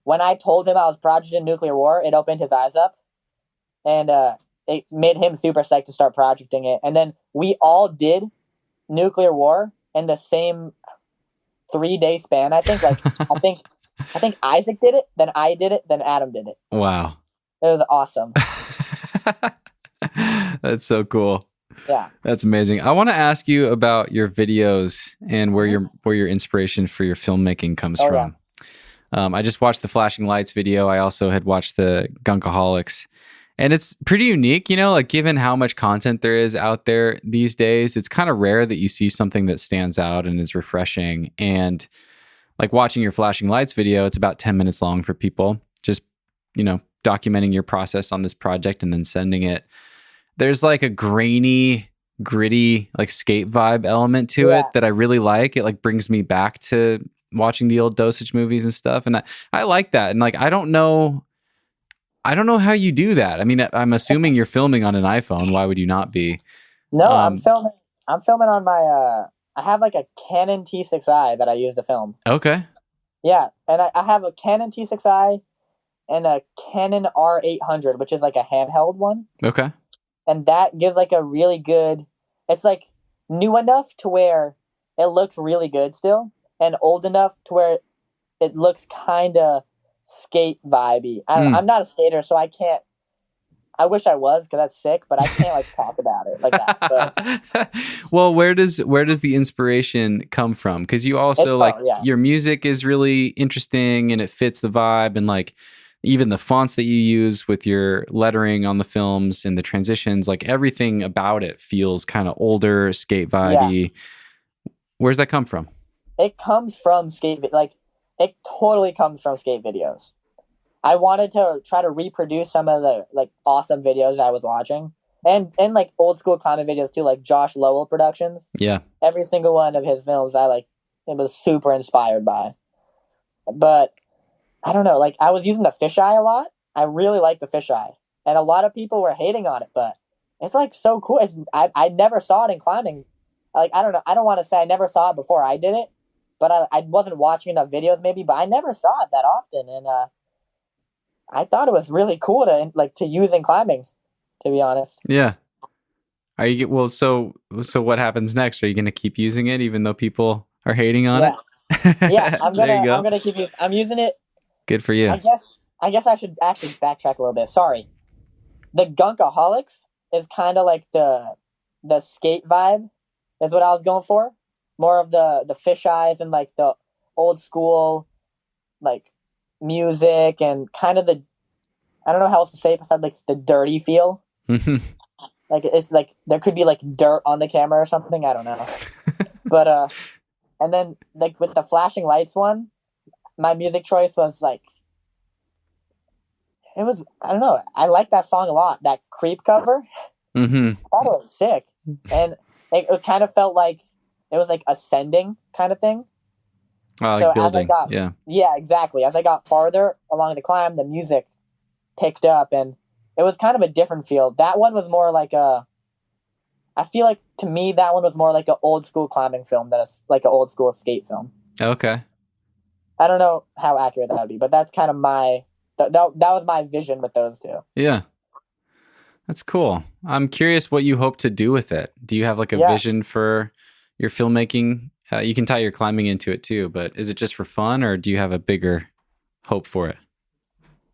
when I told him I was projecting Nuclear War, it opened his eyes up, and it made him super psyched to start projecting it. And then we all did Nuclear War in the same 3-day span. I think, I think Isaac did it, then I did it, then Adam did it. Wow, it was awesome. That's so cool. Yeah, that's amazing. I want to ask you about your videos and where your inspiration for your filmmaking comes from. Yeah. I just watched the Flashing Lights video. I also had watched the Gunkaholics, and it's pretty unique. Like given how much content there is out there these days, it's kind of rare that you see something that stands out and is refreshing. And like watching your Flashing Lights video, it's about 10 minutes long for people. Just documenting your process on this project and then sending it. There's like a grainy, gritty, like skate vibe element to it that I really like. It like brings me back to watching the old Dosage movies and stuff. And I like that. And like, I don't know how you do that. I mean, I'm assuming you're filming on an iPhone. Why would you not be? No, I'm filming on my, I have like a Canon T6i that I use to film. Okay. Yeah. And I have a Canon T6i and a Canon R800, which is like a handheld one. Okay. And that gives like a really good, it's like new enough to where it looks really good still, and old enough to where it looks kind of skate vibey. I'm not a skater, so I can't, I wish I was, because that's sick, but I can't like talk about it like that. But. Well, where does the inspiration come from? Because you also your music is really interesting and it fits the vibe, and like even the fonts that you use with your lettering on the films and the transitions, like everything about it feels kind of older, skate vibey. Yeah. Where's that come from? It comes from it totally comes from skate videos. I wanted to try to reproduce some of the like awesome videos I was watching, and like old school climbing videos too, like Josh Lowell Productions. Yeah. Every single one of his films it was super inspired by. But I don't know, like I was using the fisheye a lot. I really like the fisheye, and a lot of people were hating on it, but it's like so cool. I never saw it in climbing. Like, I don't know. I don't want to say I never saw it before I did it, but I wasn't watching enough videos maybe, but I never saw it that often. And I thought it was really cool to use in climbing, to be honest. Yeah. So what happens next? Are you going to keep using it even though people are hating on it? Yeah, I'm gonna keep I'm using it. Good for you. I guess I should actually backtrack a little bit. Sorry. The Gunkaholics is kind of like the skate vibe is what I was going for. More of the fisheyes and like the old school like music and kind of the, I don't know how else to say it besides like the dirty feel. Like it's like there could be like dirt on the camera or something. I don't know. But and then like with the Flashing Lights one, my music choice was like, it was, I don't know, I like that song a lot. That Creep cover, I thought it was sick. And it kind of felt like it was like ascending kind of thing. Oh, so like building. Yeah, exactly. As I got farther along the climb, the music picked up and it was kind of a different feel. That one was more like I feel like to me that one was more like an old school climbing film than like an old school skate film. Okay. I don't know how accurate that would be, but that's kind of that was my vision with those two. Yeah. That's cool. I'm curious what you hope to do with it. Do you have like a vision for your filmmaking? You can tie your climbing into it too, but is it just for fun or do you have a bigger hope for it?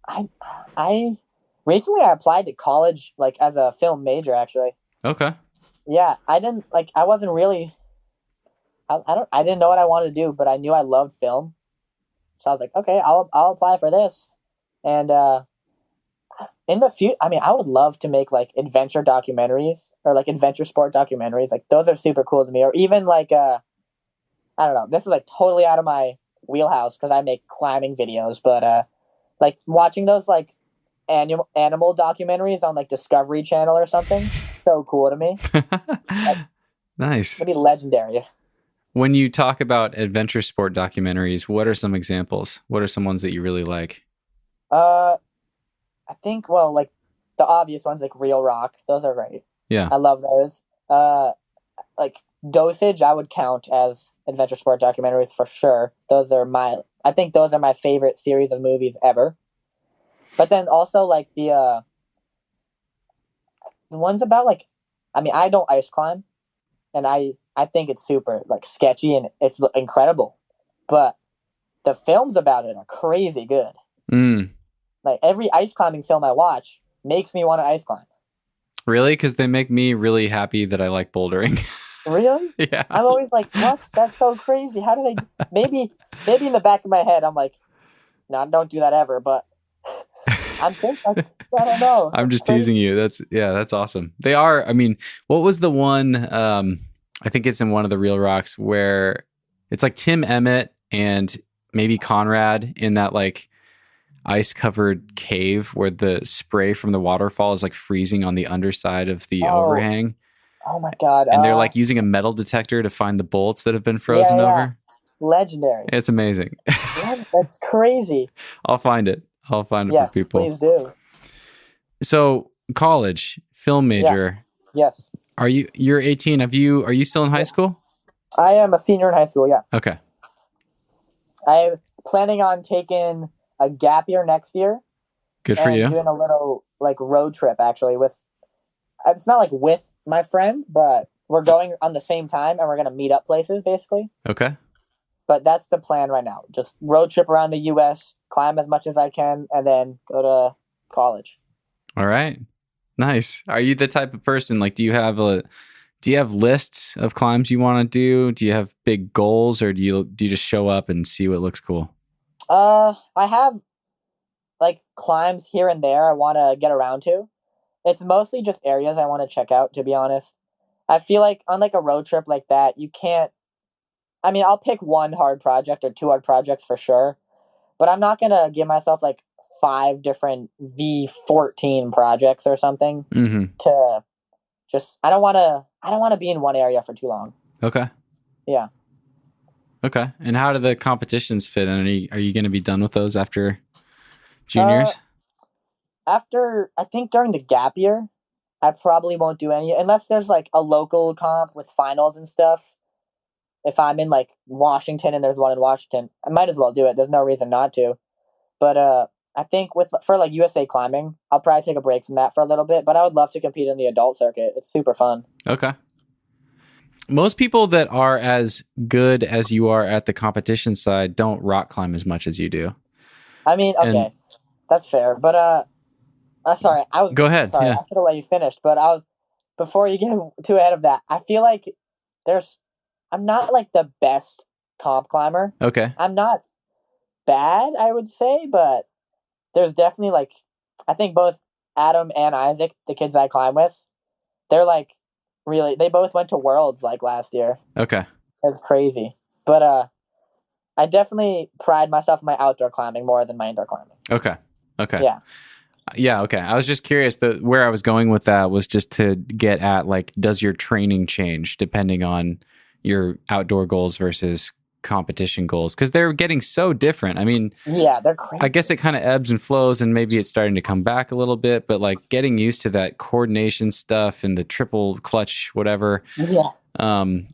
I recently I applied to college like as a film major actually. Okay. Yeah, I wasn't really I didn't know what I wanted to do, but I knew I loved film. So I was like, okay, I'll apply for this. And in the future, I mean, I would love to make like adventure documentaries or like adventure sport documentaries. Like those are super cool to me. Or even like I don't know. This is like totally out of my wheelhouse because I make climbing videos. But like watching those like animal documentaries on like Discovery Channel or something, so cool to me. Nice. It'd be legendary. When you talk about adventure sport documentaries, what are some examples? What are some ones that you really like? I think like the obvious ones like Real Rock. Those are great. Yeah. I love those. Like Dosage, I would count as adventure sport documentaries for sure. I think those are my favorite series of movies ever. But then also like the ones about like, I mean, I don't ice climb, and I think it's super like sketchy and it's incredible, but the films about it are crazy good. Like every ice climbing film I watch makes me want to ice climb. Really? Because they make me really happy that I like bouldering. Really? Yeah. I'm always like, what? That's so crazy. How do they? Maybe in the back of my head, I'm like, no, don't do that ever. But I don't know. I'm just teasing you. That's awesome. They are. I mean, what was the one? I think it's in one of the Real Rocks where it's like Tim Emmett and maybe Conrad in that like ice covered cave where the spray from the waterfall is like freezing on the underside of the overhang. Oh my God. And they're like using a metal detector to find the bolts that have been frozen over. Legendary. It's amazing. That's crazy. I'll find it for people. Yes, please do. So college, film major. Yeah. Yes. You're 18. Are you still in high school? I am a senior in high school. Yeah. Okay. I'm planning on taking a gap year next year. Good for you. Doing a little like road trip actually it's not like with my friend, but we're going on the same time and we're going to meet up places basically. Okay. But that's the plan right now. Just road trip around the US, climb as much as I can, and then go to college. All right. Nice. Are you the type of person, like, do you have lists of climbs you want to do? Do you have big goals, or do you just show up and see what looks cool? I have like climbs here and there I want to get around to. It's mostly just areas I want to check out, to be honest. I feel like on like a road trip like that, you can't, I mean, I'll pick one hard project or two hard projects for sure, but I'm not going to give myself like 5 different V14 projects or something to just, I don't want to be in one area for too long. Okay. Yeah. Okay. And how do the competitions fit in? Are you going to be done with those after juniors? After, I think during the gap year, I probably won't do any, unless there's like a local comp with finals and stuff. If I'm in like Washington and there's one in Washington, I might as well do it. There's no reason not to. But I think for like USA climbing, I'll probably take a break from that for a little bit. But I would love to compete in the adult circuit. It's super fun. Okay. Most people that are as good as you are at the competition side don't rock climb as much as you do. I mean, okay, that's fair. But sorry, go ahead. Sorry, yeah. I should have let you finish. But before you get too ahead of that, I feel like I'm not like the best comp climber. Okay. I'm not bad, I would say, but there's definitely like, I think both Adam and Isaac, the kids I climb with, they're like they both went to Worlds like last year. Okay. It's crazy. But I definitely pride myself in my outdoor climbing more than my indoor climbing. Okay. Yeah. Yeah, okay. I was just curious. Where I was going with that was just to get at, like, does your training change depending on your outdoor goals versus competition goals? Because they're getting so different. I mean, yeah, they're crazy. I guess it kind of ebbs and flows, and maybe it's starting to come back a little bit, but like getting used to that coordination stuff and the triple clutch, whatever. Yeah.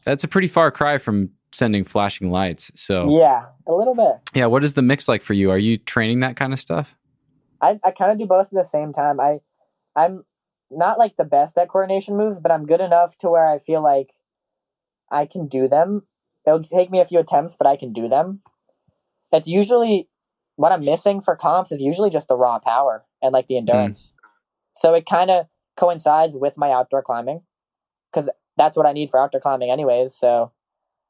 That's a pretty far cry from sending flashing lights. So yeah, a little bit. Yeah. What is the mix like for you? Are you training that kind of stuff? I kind of do both at the same time. I'm not like the best at coordination moves, but I'm good enough to where I feel like I can do them. It'll take me a few attempts, but I can do them. It's usually what I'm missing for comps is usually just the raw power and like the endurance. So it kind of coincides with my outdoor climbing because that's what I need for outdoor climbing anyways. So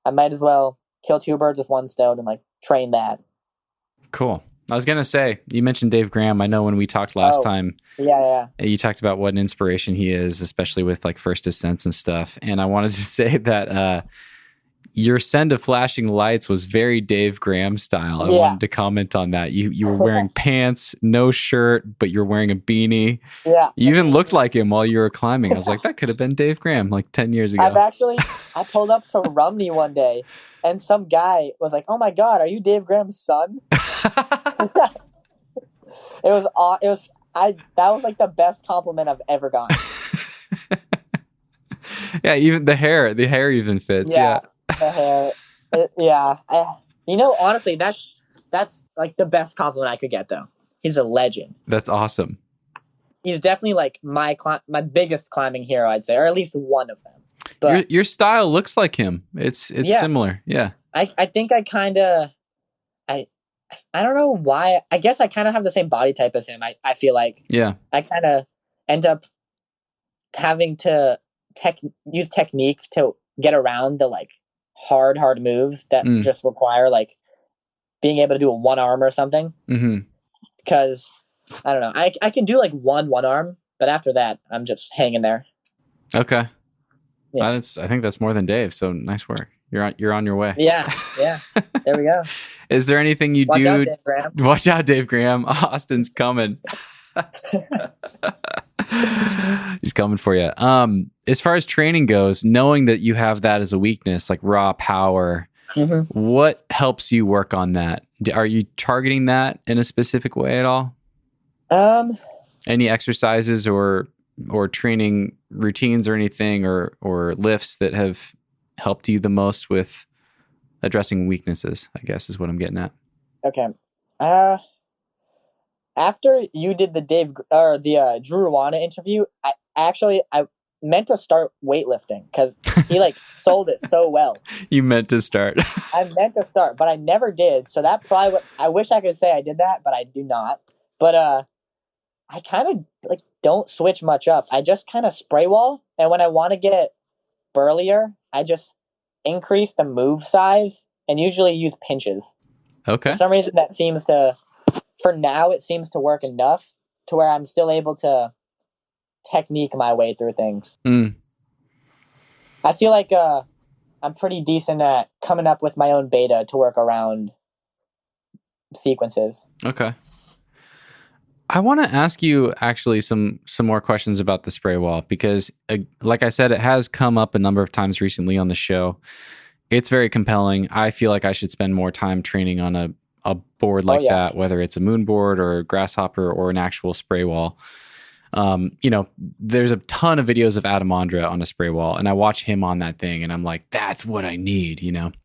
I might as well kill 2 birds with one stone and like train that. Cool. I was gonna say, you mentioned Dave Graham. I know when we talked last time, Yeah. you talked about what an inspiration he is, especially with like first ascents and stuff. And I wanted to say that your send of Flashing Lights was very Dave Graham style. I wanted to comment on that. You were wearing pants, no shirt, but you're wearing a beanie. Yeah. You even looked like him while you were climbing. I was like, that could have been Dave Graham like 10 years ago. I pulled up to Rumney one day, and some guy was like, "Oh my God, are you Dave Graham's son?" That was like the best compliment I've ever gotten. Yeah, even the hair even fits. Yeah. The hair. Honestly, that's like the best compliment I could get, though. He's a legend. That's awesome. He's definitely like my biggest climbing hero, I'd say, or at least one of them. But your style looks like him. It's similar. Yeah. I think I kind of, I don't know why. I guess I kind of have the same body type as him. I feel like. Yeah. I kind of end up having to use technique to get around the like hard moves that just require like being able to do a one arm or something. Mm-hmm. Because I don't know, I can do like one arm, but after that I'm just hanging there. Okay. Yeah. I think that's more than Dave. So nice work. You're on your way. Yeah. There we go. Is there anything you Watch do? Out, Dave Graham. Watch out, Dave Graham. Austin's coming. He's coming for you. As far as training goes, knowing that you have that as a weakness, like raw power, what helps you work on that? Are you targeting that in a specific way at all? Any exercises or training routines or anything or lifts that have helped you the most with addressing weaknesses, I guess is what I'm getting at. Okay. After you did the Drew Ruana interview, I meant to start weightlifting because he like sold it so well. You meant to start. I meant to start, but I never did. So that probably I wish I could say I did that, but I do not. But I kind of like don't switch much up. I just kind of spray wall, and when I want to get burlier, I just increase the move size and usually use pinches. Okay. For some reason that seems to, for now, it seems to work enough to where I'm still able to technique my way through things. I feel like I'm pretty decent at coming up with my own beta to work around sequences. Okay. I want to ask you actually some more questions about the spray wall because, like I said, it has come up a number of times recently on the show. It's very compelling. I feel like I should spend more time training on a board like that, whether it's a moon board or a grasshopper or an actual spray wall. There's a ton of videos of Adam Ondra on a spray wall, and I watch him on that thing, and I'm like, that's what I need,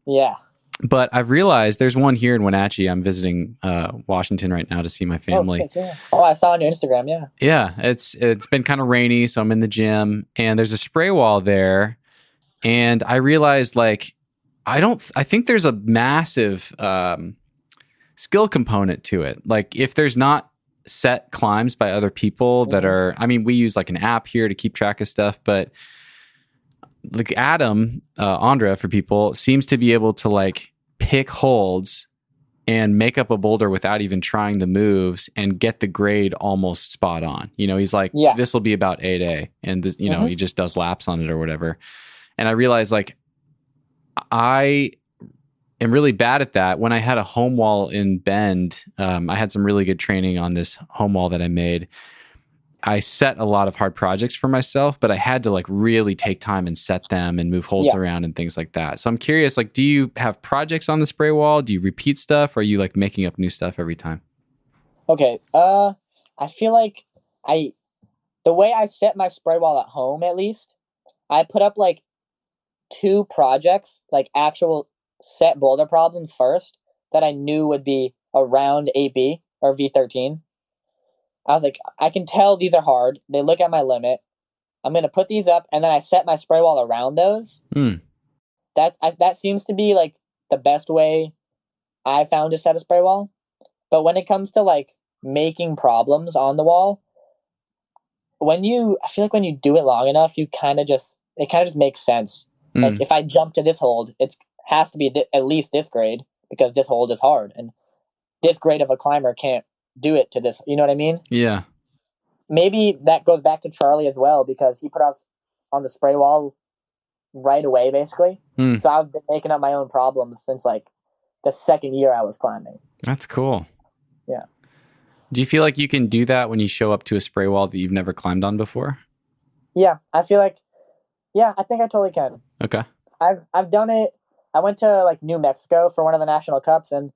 Yeah. But I've realized there's one here in Wenatchee. I'm visiting Washington right now to see my family. Oh, shit, yeah. Oh, I saw on your Instagram, yeah. Yeah, it's been kind of rainy, so I'm in the gym, and there's a spray wall there, and I realized like I think there's a massive skill component to it. Like if there's not set climbs by other people that are, I mean, we use like an app here to keep track of stuff, but like Adam Ondra for people seems to be able to like pick holds and make up a boulder without even trying the moves and get the grade almost spot on. He's like, this will be about 8A, and this, he just does laps on it or whatever. And I realized like I am really bad at that. When I had a home wall in Bend, I had some really good training on this home wall that I made. I set a lot of hard projects for myself, but I had to like really take time and set them and move holds around and things like that. So I'm curious, like, do you have projects on the spray wall? Do you repeat stuff? Or are you like making up new stuff every time? Okay. I feel like the way I set my spray wall at home, at least, I put up like 2 projects, like actual set boulder problems first that I knew would be around AB or V13. I was like, I can tell these are hard. They look at my limit. I'm going to put these up, and then I set my spray wall around those. That seems to be like the best way I found to set a spray wall. But when it comes to like making problems on the wall, I feel like when you do it long enough, it kind of just makes sense. Like if I jump to this hold, it has to be at least this grade because this hold is hard. And this great of a climber can't do it to this. You know what I mean? Yeah. Maybe that goes back to Charlie as well, because he put us on the spray wall right away, basically. So I've been making up my own problems since like the second year I was climbing. That's cool. Yeah. Do you feel like you can do that when you show up to a spray wall that you've never climbed on before? Yeah, I feel like, yeah, I think I totally can. Okay. I've done it. I went to like New Mexico for one of the national cups, and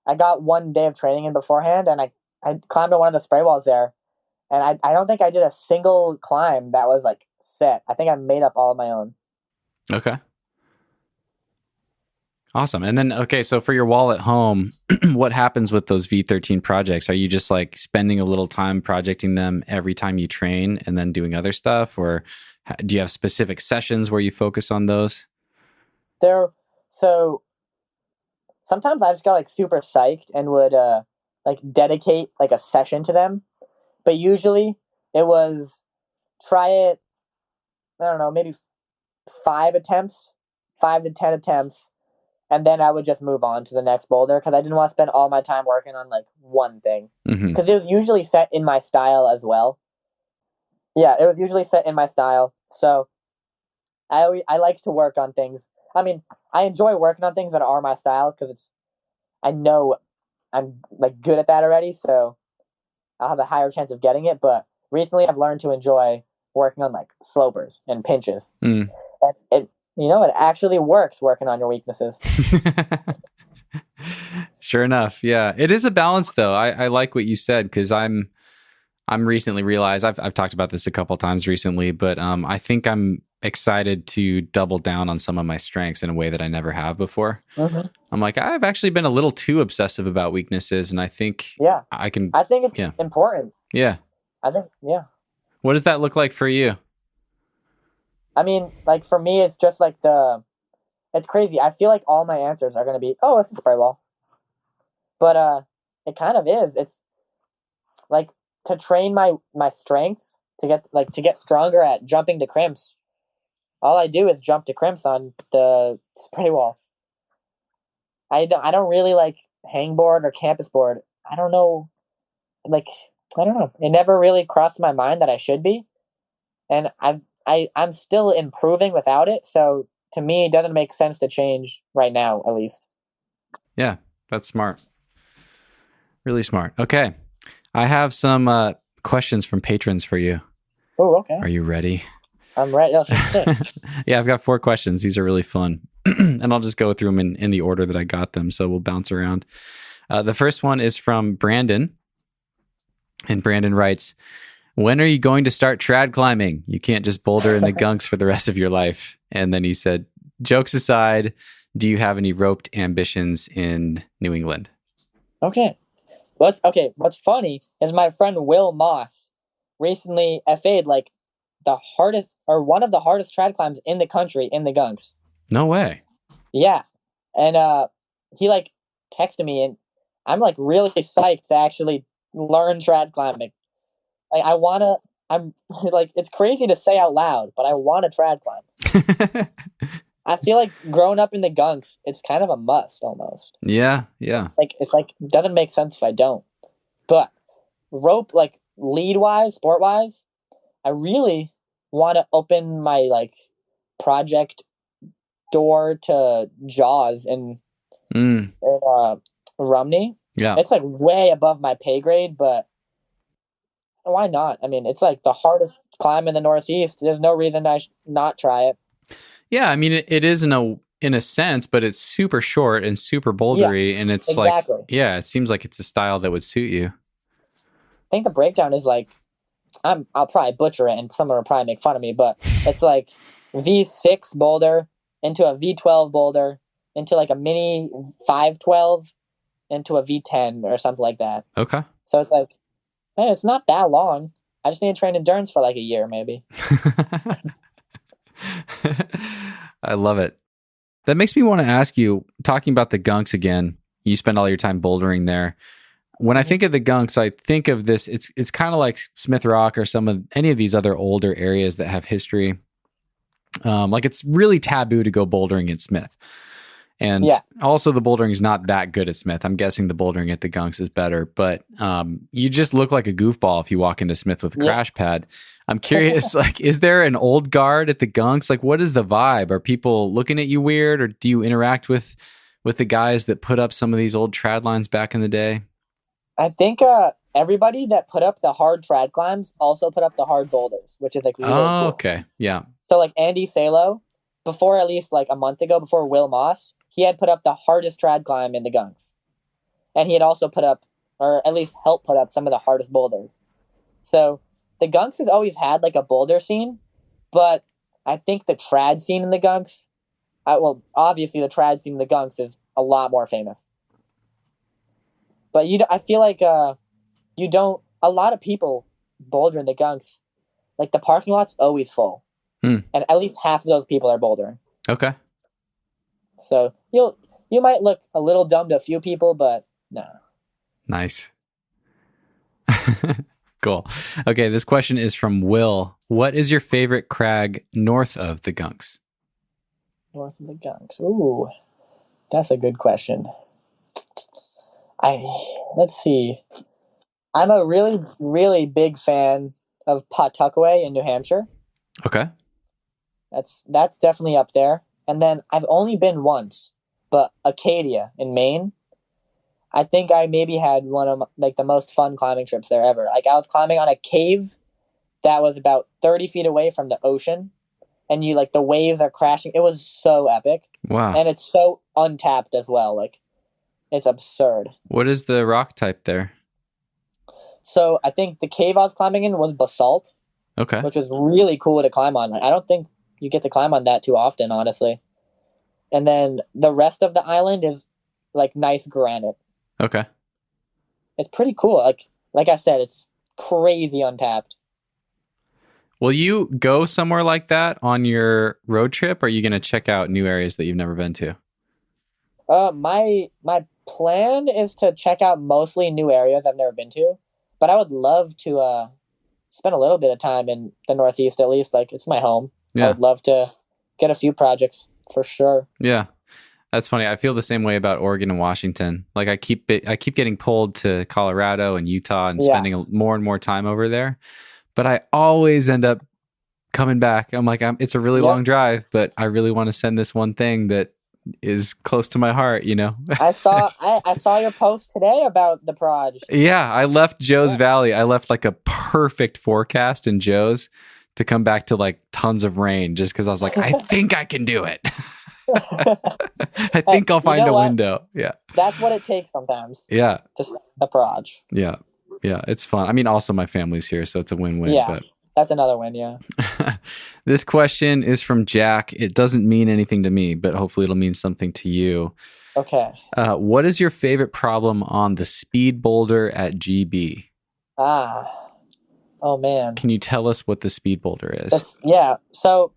I got 1 day of training in beforehand, and I climbed on one of the spray walls there, and I don't think I did a single climb that was like set. I think I made up all of my own. Okay. Awesome. And then, okay, so for your wall at home, what happens with those V13 projects? Are you just like spending a little time projecting them every time you train and then doing other stuff? Or do you have specific sessions where you focus on those? So sometimes I just got like super psyched and would like dedicate like a session to them. But usually it was try it, I don't know, maybe 5 to 10 attempts. And then I would just move on to the next boulder, because I didn't want to spend all my time working on like one thing. Because it was usually set in my style as well. Yeah, it was usually set in my style. So I like to work on things. I mean, I enjoy working on things that are my style, because I know I'm like good at that already. So I'll have a higher chance of getting it. But recently I've learned to enjoy working on like slopers and pinches. And it actually works working on your weaknesses. Sure enough. Yeah. It is a balance though. I like what you said, because I'm recently realized, I've talked about this a couple of times recently, but I think I'm excited to double down on some of my strengths in a way that I never have before. I'm like, I've actually been a little too obsessive about weaknesses, and I think I think it's important. Yeah. What does that look like for you? I mean, like for me, it's just like it's crazy. I feel like all my answers are going to be, oh, it's a spray wall. But it kind of is. It's like to train my strengths, to get stronger at jumping to crimps. All I do is jump to crimps on the spray wall. I don't really like hangboard or campus board. I don't know. Like, I don't know. It never really crossed my mind that I should be. And I'm still improving without it. So to me, it doesn't make sense to change right now, at least. Yeah, that's smart. Really smart. Okay. I have some questions from patrons for you. Oh, okay. Are you ready? I'm ready. Yeah, I've got 4 questions. These are really fun. And I'll just go through them in the order that I got them. So we'll bounce around. The first one is from Brandon. And Brandon writes, when are you going to start trad climbing? You can't just boulder in the Gunks for the rest of your life. And then he said, jokes aside, do you have any roped ambitions in New England? Okay. What's funny is my friend Will Moss recently FA'd like the hardest, or one of the hardest trad climbs in the country in the Gunks. No way. Yeah. And he like texted me, and I'm like really psyched to actually learn trad climbing. Like I'm like, it's crazy to say out loud, but I want to trad climb. I feel like growing up in the Gunks, it's kind of a must almost. Yeah. Like, it's like, doesn't make sense if I don't. But rope, like lead wise, sport wise, I really want to open my like project door to Jaws in Rumney. Yeah. It's like way above my pay grade, but why not? I mean, it's like the hardest climb in the Northeast. There's no reason I should not try it. Yeah, I mean, it is in a sense, but it's super short and super bouldery, and it's exactly. Like, yeah, it seems like it's a style that would suit you. I think the breakdown is like, I'll probably butcher it, and someone will probably make fun of me, but it's like V6 boulder into a V12 boulder into like a mini 512 into a V10 or something like that. Okay. So it's like, hey, it's not that long. I just need to train endurance for like a year, maybe. I love it. That makes me want to ask you, talking about the Gunks again, you spend all your time bouldering there. When I think of the Gunks, I think of this, it's kind of like Smith Rock or any of these other older areas that have history. Like it's really taboo to go bouldering in Smith. And Yeah. also the bouldering is not that good at Smith. I'm guessing the bouldering at the Gunks is better, but you just look like a goofball if you walk into Smith with a crash pad. I'm curious, like, is there an old guard at the Gunks? Like, what is the vibe? Are people looking at you weird, or do you interact with the guys that put up some of these old trad lines back in the day? I think everybody that put up the hard trad climbs also put up the hard boulders, which is like really cool. Okay. Yeah. So like Andy Salo, before at least like a month ago, before Will Moss, he had put up the hardest trad climb in the Gunks. And he had also put up, or at least helped put up, some of the hardest boulders. So the Gunks has always had like a boulder scene, but I think the trad scene in the Gunks, well, obviously the trad scene in the Gunks is a lot more famous. But I feel like a lot of people boulder in the Gunks. Like the parking lot's always full. And at least half of those people are bouldering. Okay. So you might look a little dumb to a few people, but no. Nice. Cool. Okay, this question is from Will. What is your favorite crag north of the Gunks? North of the Gunks. Ooh, that's a good question. Let's see. I'm a really, really big fan of Pawtuckaway in New Hampshire. Okay. That's definitely up there. And then I've only been once, but Acadia in Maine. I think I maybe had one of like the most fun climbing trips there ever. Like I was climbing on a cave that was about 30 feet away from the ocean, and you like the waves are crashing. It was so epic. Wow. And it's so untapped as well. Like it's absurd. What is the rock type there? So I think the cave I was climbing in was basalt. Okay. Which was really cool to climb on. Like, I don't think you get to climb on that too often, honestly. And then the rest of the island is like nice granite. Okay. It's pretty cool. Like I said, it's crazy untapped. Will you go somewhere like that on your road trip? Or are you going to check out new areas that you've never been to? My plan is to check out mostly new areas I've never been to, but I would love to spend a little bit of time in the Northeast at least. Like it's my home. Yeah. I would love to get a few projects for sure. Yeah. That's funny. I feel the same way about Oregon and Washington. Like I keep getting pulled to Colorado and Utah and spending more and more time over there. But I always end up coming back. I'm like, it's a really long drive, but I really want to send this one thing that is close to my heart, you know? I saw your post today about the proj. Yeah, I left Joe's Valley. I left like a perfect forecast in Joe's to come back to like tons of rain just because I was like, I think I can do it. I think I'll find a window. Yeah. That's what it takes sometimes. Yeah. To send the proj. Yeah. Yeah. It's fun. I mean, also my family's here, so it's a win-win. Yeah. But... That's another win, yeah. This question is from Jack. It doesn't mean anything to me, but hopefully it'll mean something to you. Okay. What is your favorite problem on the Speed Boulder at GB? Oh man. Can you tell us what the Speed Boulder is? Yeah. So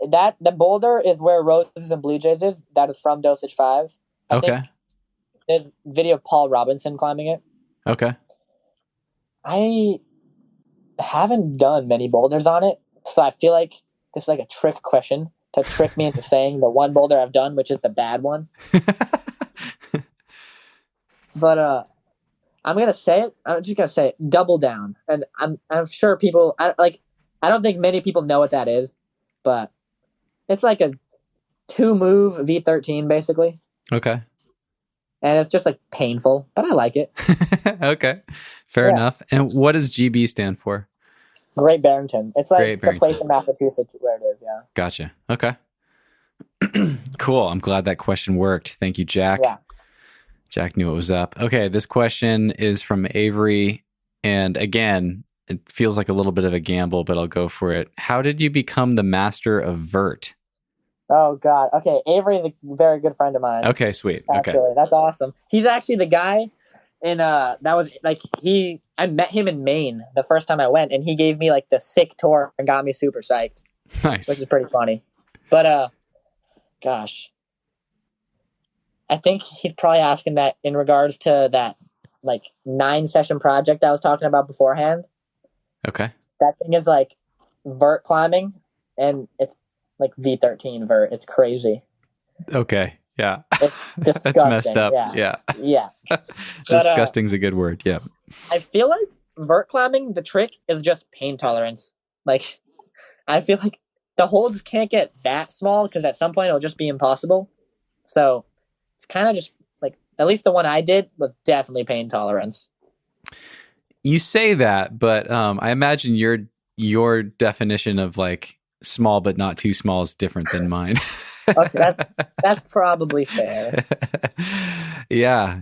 the boulder is where Roses and Blue Jays is. That is from Dosage 5. I think there's video of Paul Robinson climbing it. Okay. I haven't done many boulders on it, so I feel like this is like a trick question to trick me into saying the one boulder I've done, which is the bad one. But I'm gonna say it. I'm just gonna say it. Double Down, and I'm sure people. I don't think many people know what that is, but it's like a 2-move V13 basically. Okay. And it's just like painful, but I like it. Okay. Fair enough. And what does GB stand for? Great Barrington. It's like the place in Massachusetts where it is, yeah. Gotcha. Okay. Cool. I'm glad that question worked. Thank you, Jack. Yeah. Jack knew it was up. Okay, this question is from Avery. And again, it feels like a little bit of a gamble, but I'll go for it. How did you become the master of vert? Oh, God. Okay, Avery is a very good friend of mine. Okay, sweet. Actually. Okay. That's awesome. He's actually the guy in, that was, like, I met him in Maine the first time I went, and he gave me, like, the sick tour and got me super psyched. Nice. Which is pretty funny. But, gosh. I think he's probably asking that in regards to that, like, 9-session project I was talking about beforehand. Okay. That thing is, like, vert climbing, and it's like V13 vert. It's crazy. Okay. Yeah. It's disgusting. That's messed up. Yeah. Yeah. Yeah. But, Disgusting's a good word. Yeah. I feel like vert climbing, the trick is just pain tolerance. Like, I feel like the holds can't get that small because at some point it'll just be impossible. So it's kind of just like, at least the one I did was definitely pain tolerance. You say that, but I imagine your definition of like small but not too small is different than mine. Okay, that's probably fair. Yeah.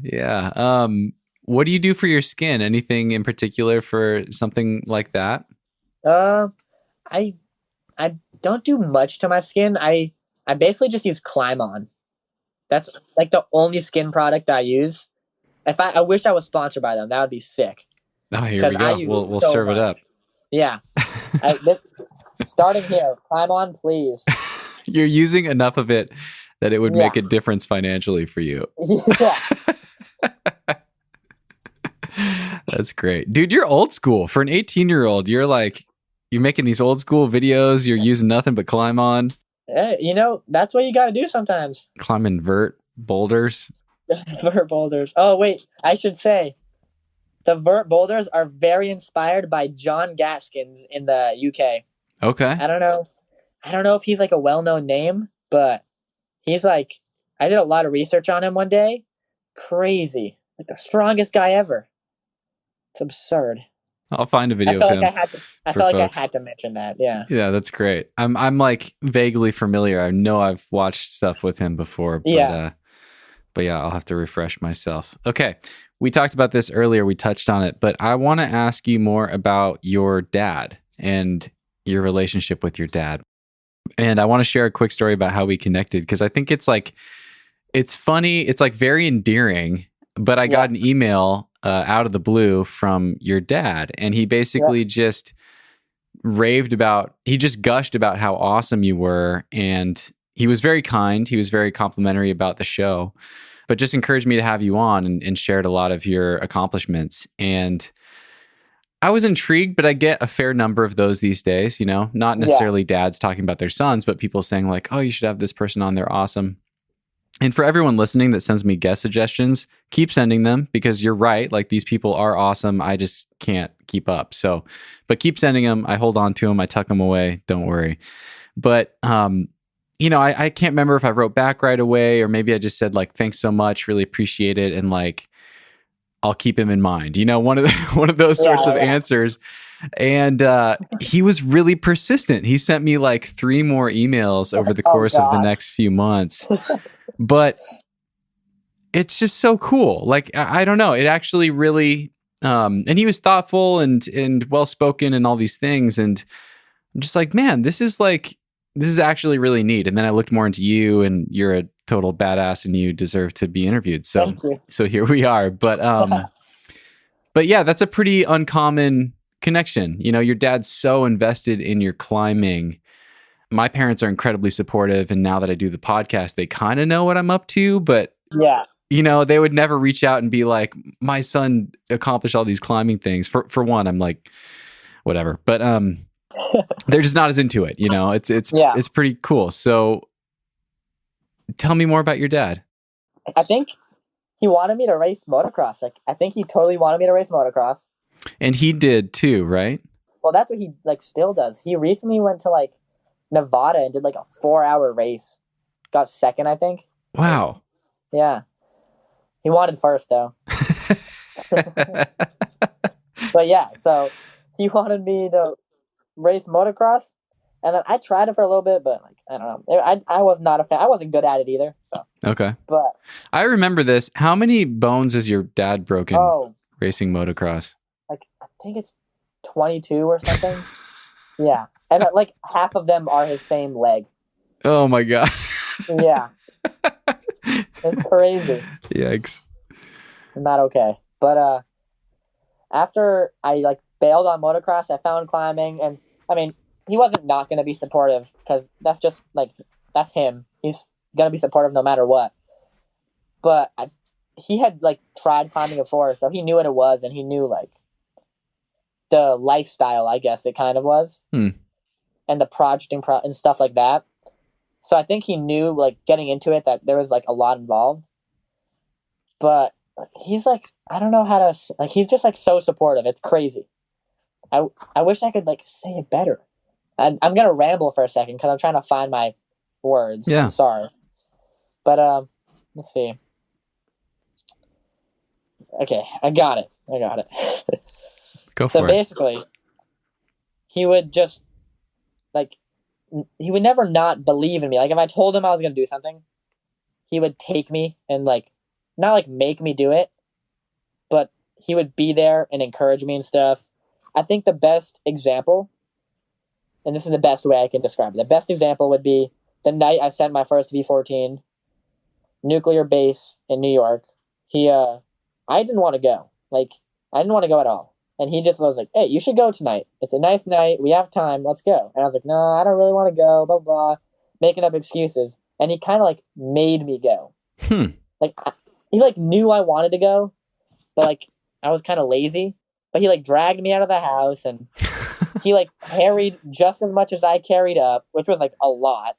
What do you do for your skin? Anything in particular for something like that? I don't do much to my skin. I basically just use Climb On. That's like the only skin product I use. I wish I was sponsored by them. That would be sick. Oh, here we go. We'll so serve much. it up. Yeah. Starting here, Climb On, please. You're using enough of it that it would make a difference financially for you. Yeah. That's great. Dude, you're old school. For an 18-year-old, you're making these old school videos. You're using nothing but Climb On. That's what you got to do sometimes. Climbing vert boulders. Vert boulders. Oh, wait. I should say, the vert boulders are very inspired by John Gaskins in the UK. Okay. I don't know if he's like a well-known name, but he's like, I did a lot of research on him one day. Crazy. Like the strongest guy ever. It's absurd. I'll find a video of him. I felt like I had to mention that. Yeah. Yeah, that's great. I'm like vaguely familiar. I know I've watched stuff with him before, but but yeah, I'll have to refresh myself. Okay. We talked about this earlier. We touched on it, but I want to ask you more about your dad and your relationship with your dad. And I want to share a quick story about how we connected, because I think it's funny. It's like very endearing, but I got an email out of the blue from your dad, and he basically just gushed about how awesome you were. And he was very kind. He was very complimentary about the show, but just encouraged me to have you on and shared a lot of your accomplishments. And I was intrigued, but I get a fair number of those these days, not necessarily dads talking about their sons, but people saying like, oh, you should have this person on. They're awesome. And for everyone listening that sends me guest suggestions, keep sending them, because you're right. Like, these people are awesome. I just can't keep up. So, but keep sending them. I hold on to them. I tuck them away. Don't worry. But, I can't remember if I wrote back right away, or maybe I just said like, thanks so much. Really appreciate it. And like, I'll keep him in mind, one of those sorts of answers. And he was really persistent. He sent me like 3 more emails over the course of the next few months. But it's just so cool. Like, I don't know. It actually really, and he was thoughtful and well-spoken and all these things. And I'm just like, man, this is actually really neat. And then I looked more into you, and you're a total badass and you deserve to be interviewed. So here we are. But yeah, that's a pretty uncommon connection. Your dad's so invested in your climbing. My parents are incredibly supportive, and now that I do the podcast, they kind of know what I'm up to, but they would never reach out and be like, my son accomplished all these climbing things. For one, I'm like, whatever. But they're just not as into it. It's pretty cool. So tell me more about your dad. I think he wanted me to race motocross. Like, I think he totally wanted me to race motocross. And he did too, right? Well, that's what he like still does. He recently went to like Nevada and did like a 4-hour race. Got second, I think. Wow. Yeah. He wanted first though. But yeah, so he wanted me to race motocross, and then I tried it for a little bit, but like, I don't know. I was not a fan. I wasn't good at it either. So okay. But I remember this. How many bones has your dad broken racing motocross? Like, I think it's 22 or something. Yeah. And like half of them are his same leg. Oh my God. Yeah. It's crazy. Yikes. Not okay. But after I like bailed on motocross, I found climbing, and I mean, he wasn't not going to be supportive, because that's just like, that's him. He's going to be supportive no matter what. But he had like tried climbing before, so he knew what it was, and he knew like the lifestyle, I guess it kind of was. And the project and stuff like that. So I think he knew, like, getting into it that there was, like, a lot involved. But he's, like, I don't know how to, like, he's just, like, so supportive. It's crazy. I wish I could, like, say it better. I'm going to ramble for a second because I'm trying to find my words. Yeah. I'm sorry. But, let's see. Okay, I got it. Go So for it. basically, he would just, like, he would never not believe in me. Like, if I told him I was going to do something, he would take me and, like, not, like, make me do it, but he would be there and encourage me and stuff. I think the best example, and this is the best way I can describe it, the best example would be the night I sent my first V14, Nuclear Base in New York. I didn't want to go. Like, I didn't want to go at all. And he just was like, hey, you should go tonight. It's a nice night. We have time. Let's go. And I was like, no, I don't really want to go, blah, blah, making up excuses. And he kind of, like, made me go. Like, he, like, knew I wanted to go, but, like, I was kind of lazy. But he, like, dragged me out of the house, and he, like, carried just as much as I carried up, which was, like, a lot.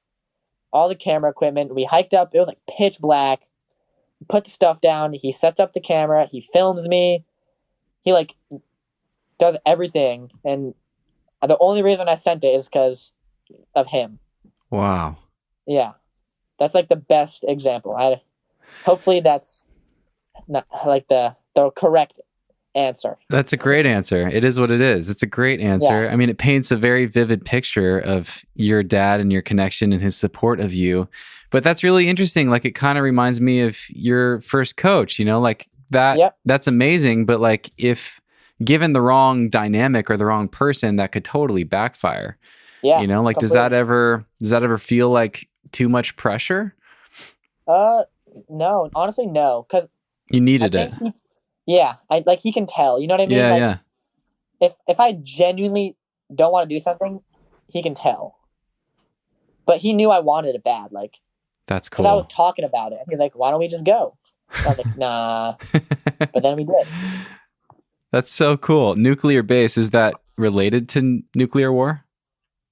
All the camera equipment. We hiked up. It was, like, pitch black. Put the stuff down. He sets up the camera. He films me. He, like, does everything. And the only reason I sent it is because of him. Wow. Yeah. That's, like, the best example. Hopefully that's not, like, the correct answer. That's a great answer. It is what it is. It's a great answer. Yeah. I mean, it paints a very vivid picture of your dad and your connection and his support of you. But that's really interesting. Like, it kind of reminds me of your first coach, you know, like that. Yep. That's amazing. But, like, if given the wrong dynamic or the wrong person, that could totally backfire. Yeah. You know, like, completely. does that ever feel like too much pressure? No, honestly, no. Cause You needed it. He can tell, you know what I mean? Yeah. Like, Yeah. If I genuinely don't want to do something, he can tell. But he knew I wanted it bad. Like, That's because I was cool. talking about it. He's like, why don't we just go? So I was like, nah. But then we did. That's so cool. Nuclear Base, is that related to nuclear war?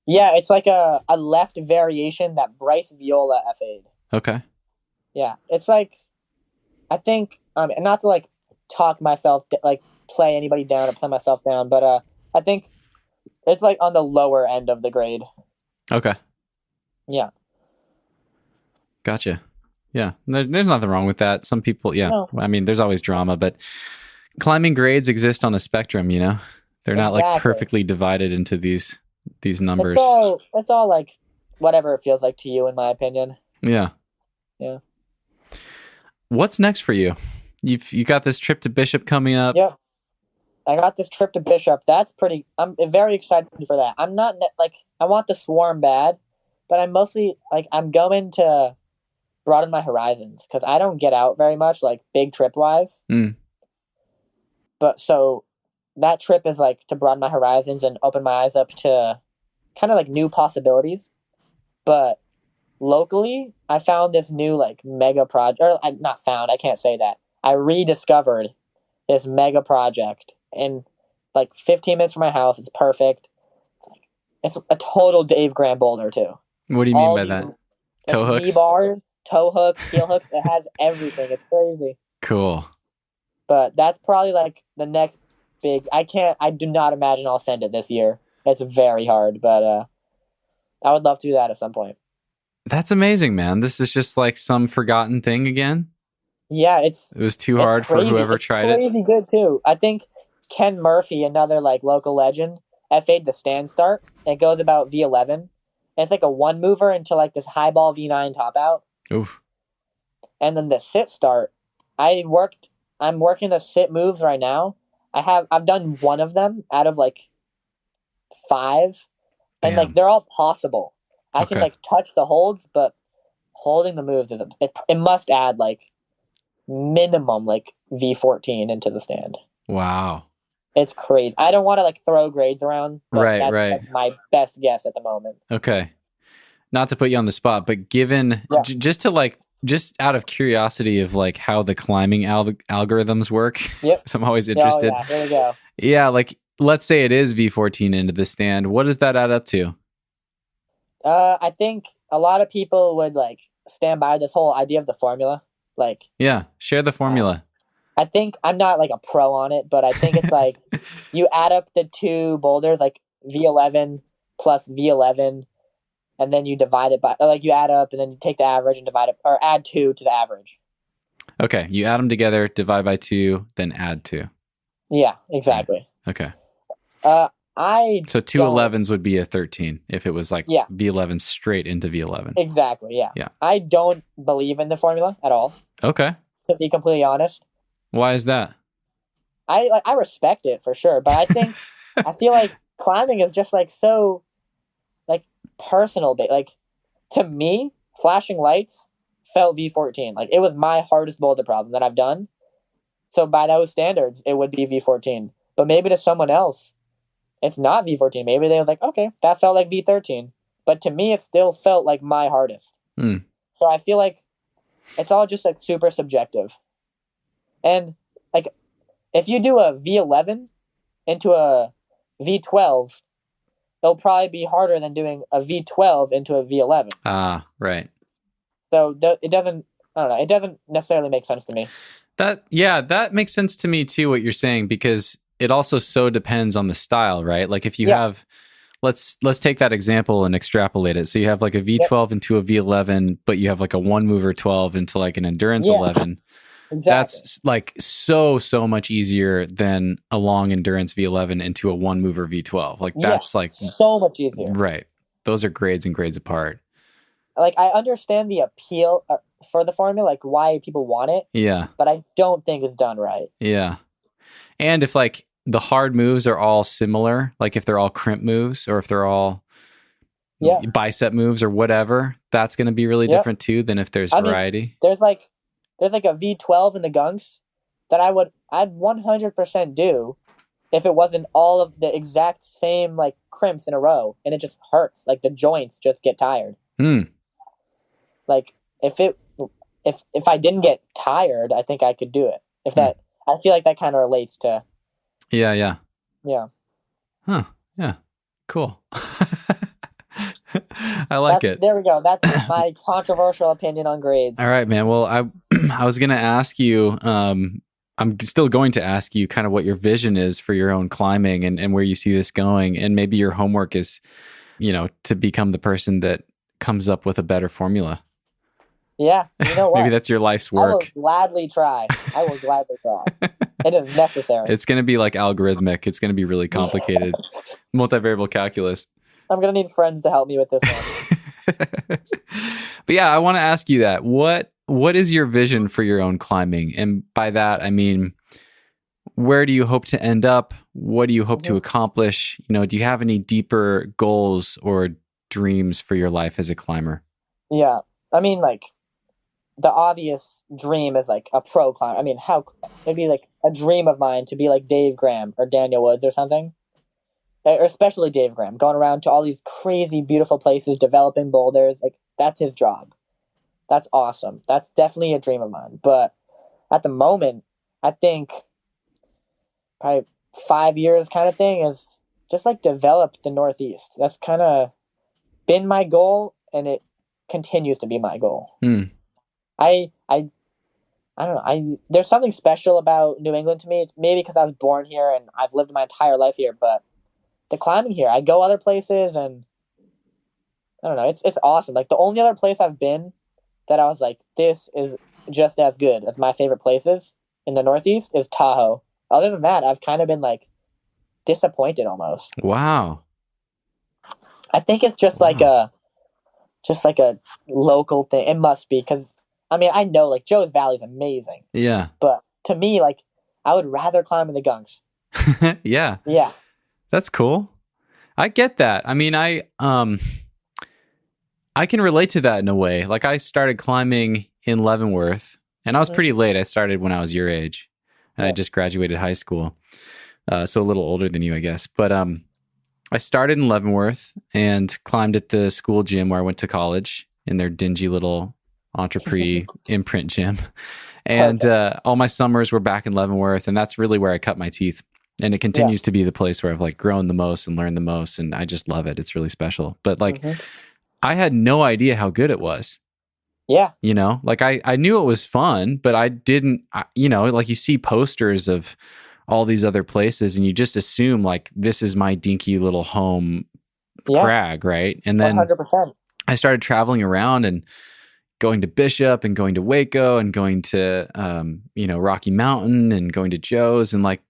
Yeah, it's like a left variation that Bryce Viola FA'd. Okay. Yeah, it's like, I think, not to, like, talk myself, like, play anybody down or play myself down, but I think it's, like, on the lower end of the grade. Okay. Yeah. Gotcha. Yeah. There's nothing wrong with that. Some people, yeah. No. I mean, there's always drama, but climbing grades exist on a spectrum, you know? They're not like Exactly. perfectly divided into these numbers. It's all like whatever it feels like to you, in my opinion. Yeah. Yeah. What's next for you? You got this trip to Bishop coming up. Yep. I got this trip to Bishop. I'm very excited for that. I'm not, like, I want the Swarm bad, but I'm mostly, like, I'm going to broaden my horizons because I don't get out very much, like, big trip wise. But so that trip is, like, to broaden my horizons and open my eyes up to kind of, like, new possibilities. But locally, I found this new, like, mega project, or not found, I can't say that. I rediscovered this mega project in, like, 15 minutes from my house. It's perfect. It's a total Dave Graham boulder too. What do you mean by that? Toe hooks? Knee-bars, toe hooks, heel hooks. It has everything. It's crazy. Cool. But that's probably, like, the next big. I do not imagine I'll send it this year. It's very hard, but I would love to do that at some point. That's amazing, man. This is just like some forgotten thing again. Yeah, it was too hard for whoever tried it. Crazy good too. I think Ken Murphy, another, like, local legend, FA'd the stand start. It goes about V11. And it's like a one mover into, like, this highball V9 top out. Oof. And then the sit start, I'm working the sit moves right now. I've done one of them out of, like, 5. And, like, they're all possible. I can, like, touch the holds, but holding the moves it must add, like, minimum, like, V14 into the stand. Wow. It's crazy. I don't want to, like, throw grades around. But Right. Like, my best guess at the moment. Okay. Not to put you on the spot, but given just out of curiosity of, like, how the climbing algorithms work. Yep. So I'm always interested. Oh, yeah. Here we go. Yeah. Like, let's say it is V14 into the stand. What does that add up to? I think a lot of people would like stand by this whole idea of the formula. Like, Yeah, share the formula. I think I'm not like a pro on it, but I think it's like you add up the two boulders, like V11 plus V11, and then you divide it by, like you add up and then you take the average and divide it, or add 2 to the average. Okay, you add them together, divide by 2, then add 2. Yeah, exactly. Okay. So 2 11s would be a 13 if it was like Yeah. V11 straight into V11. Exactly, yeah. Yeah. I don't believe in the formula at all, Okay. to be completely honest. Why is that? I respect it for sure, but I think I feel like climbing is just like so like personal. Like to me, Flashing Lights felt V14. Like it was my hardest boulder problem that I've done. So by those standards, it would be V14. But maybe to someone else, it's not V14. Maybe they was like, okay, that felt like V13. But to me, it still felt like my hardest. So I feel like it's all just like super subjective. And like, if you do a V11 into a V12, it'll probably be harder than doing a V12 into a V11. Ah, right. So it doesn't, I don't know, it doesn't necessarily make sense to me. That makes sense to me too, what you're saying, because it also so depends on the style, right? Like if you have, let's take that example and extrapolate it. So you have like a V12 into a V11, but you have like a one mover 12 into like an endurance 11. Exactly. That's like so much easier than a long endurance V11 into a one mover V12. Like that's like so much easier. Right. Those are grades and grades apart. Like I understand the appeal for the formula, like why people want it. Yeah. But I don't think it's done right. Yeah. And if like the hard moves are all similar, like if they're all crimp moves or if they're all bicep moves or whatever, that's going to be really different too than if there's variety. There's like a V12 in the Gunks that I'd 100% do if it wasn't all of the exact same like crimps in a row, and it just hurts. Like the joints just get tired. Like if I didn't get tired, I think I could do it. I feel like that kind of relates to. Yeah. Huh. Yeah. Cool. I like it. There we go. That's my controversial opinion on grades. All right, man. Well, I was going to ask you, I'm still going to ask you kind of what your vision is for your own climbing and where you see this going. And maybe your homework is, to become the person that comes up with a better formula. Yeah. You know what? Maybe that's your life's work. I will gladly try. It is necessary. It's going to be like algorithmic. It's going to be really complicated. Multivariable calculus. I'm going to need friends to help me with this one. But yeah, I want to ask you that. What is your vision for your own climbing? And by that, I mean, where do you hope to end up? What do you hope to accomplish? Do you have any deeper goals or dreams for your life as a climber? Yeah. I mean, like, the obvious dream is like a pro climber. I mean, it'd be like a dream of mine to be like Dave Graham or Daniel Woods or something. Or especially Dave Graham, going around to all these crazy, beautiful places, developing boulders. Like, that's his job. That's awesome. That's definitely a dream of mine. But at the moment, I think probably 5 years kind of thing is just like develop the Northeast. That's kind of been my goal, and it continues to be my goal. I don't know. There's something special about New England to me. It's maybe because I was born here and I've lived my entire life here, but the climbing here, I go other places and I don't know. It's awesome. Like the only other place I've been that I was like, this is just as good as my favorite places in the Northeast is Tahoe. Other than that, I've kind of been like disappointed almost. Wow. I think it's just like a local thing. It must be because I mean I know like Joe's Valley is amazing. Yeah. But to me, like I would rather climb in the Gunks. Yeah. Yeah. That's cool. I get that. I mean, I can relate to that in a way. Like I started climbing in Leavenworth, and I was pretty late. I started when I was your age, and I just graduated high school, so a little older than you, I guess. But I started in Leavenworth and climbed at the school gym where I went to college in their dingy little Entrepreneur imprint gym, and all my summers were back in Leavenworth, and that's really where I cut my teeth. And it continues to be the place where I've like grown the most and learned the most. And I just love it. It's really special. But like, I had no idea how good it was. Yeah. You know, like I knew it was fun, but I didn't, you know, like you see posters of all these other places and you just assume like this is my dinky little home crag, right? And then 100%. I started traveling around and going to Bishop and going to Waco and going to, you know, Rocky Mountain and going to Joe's and like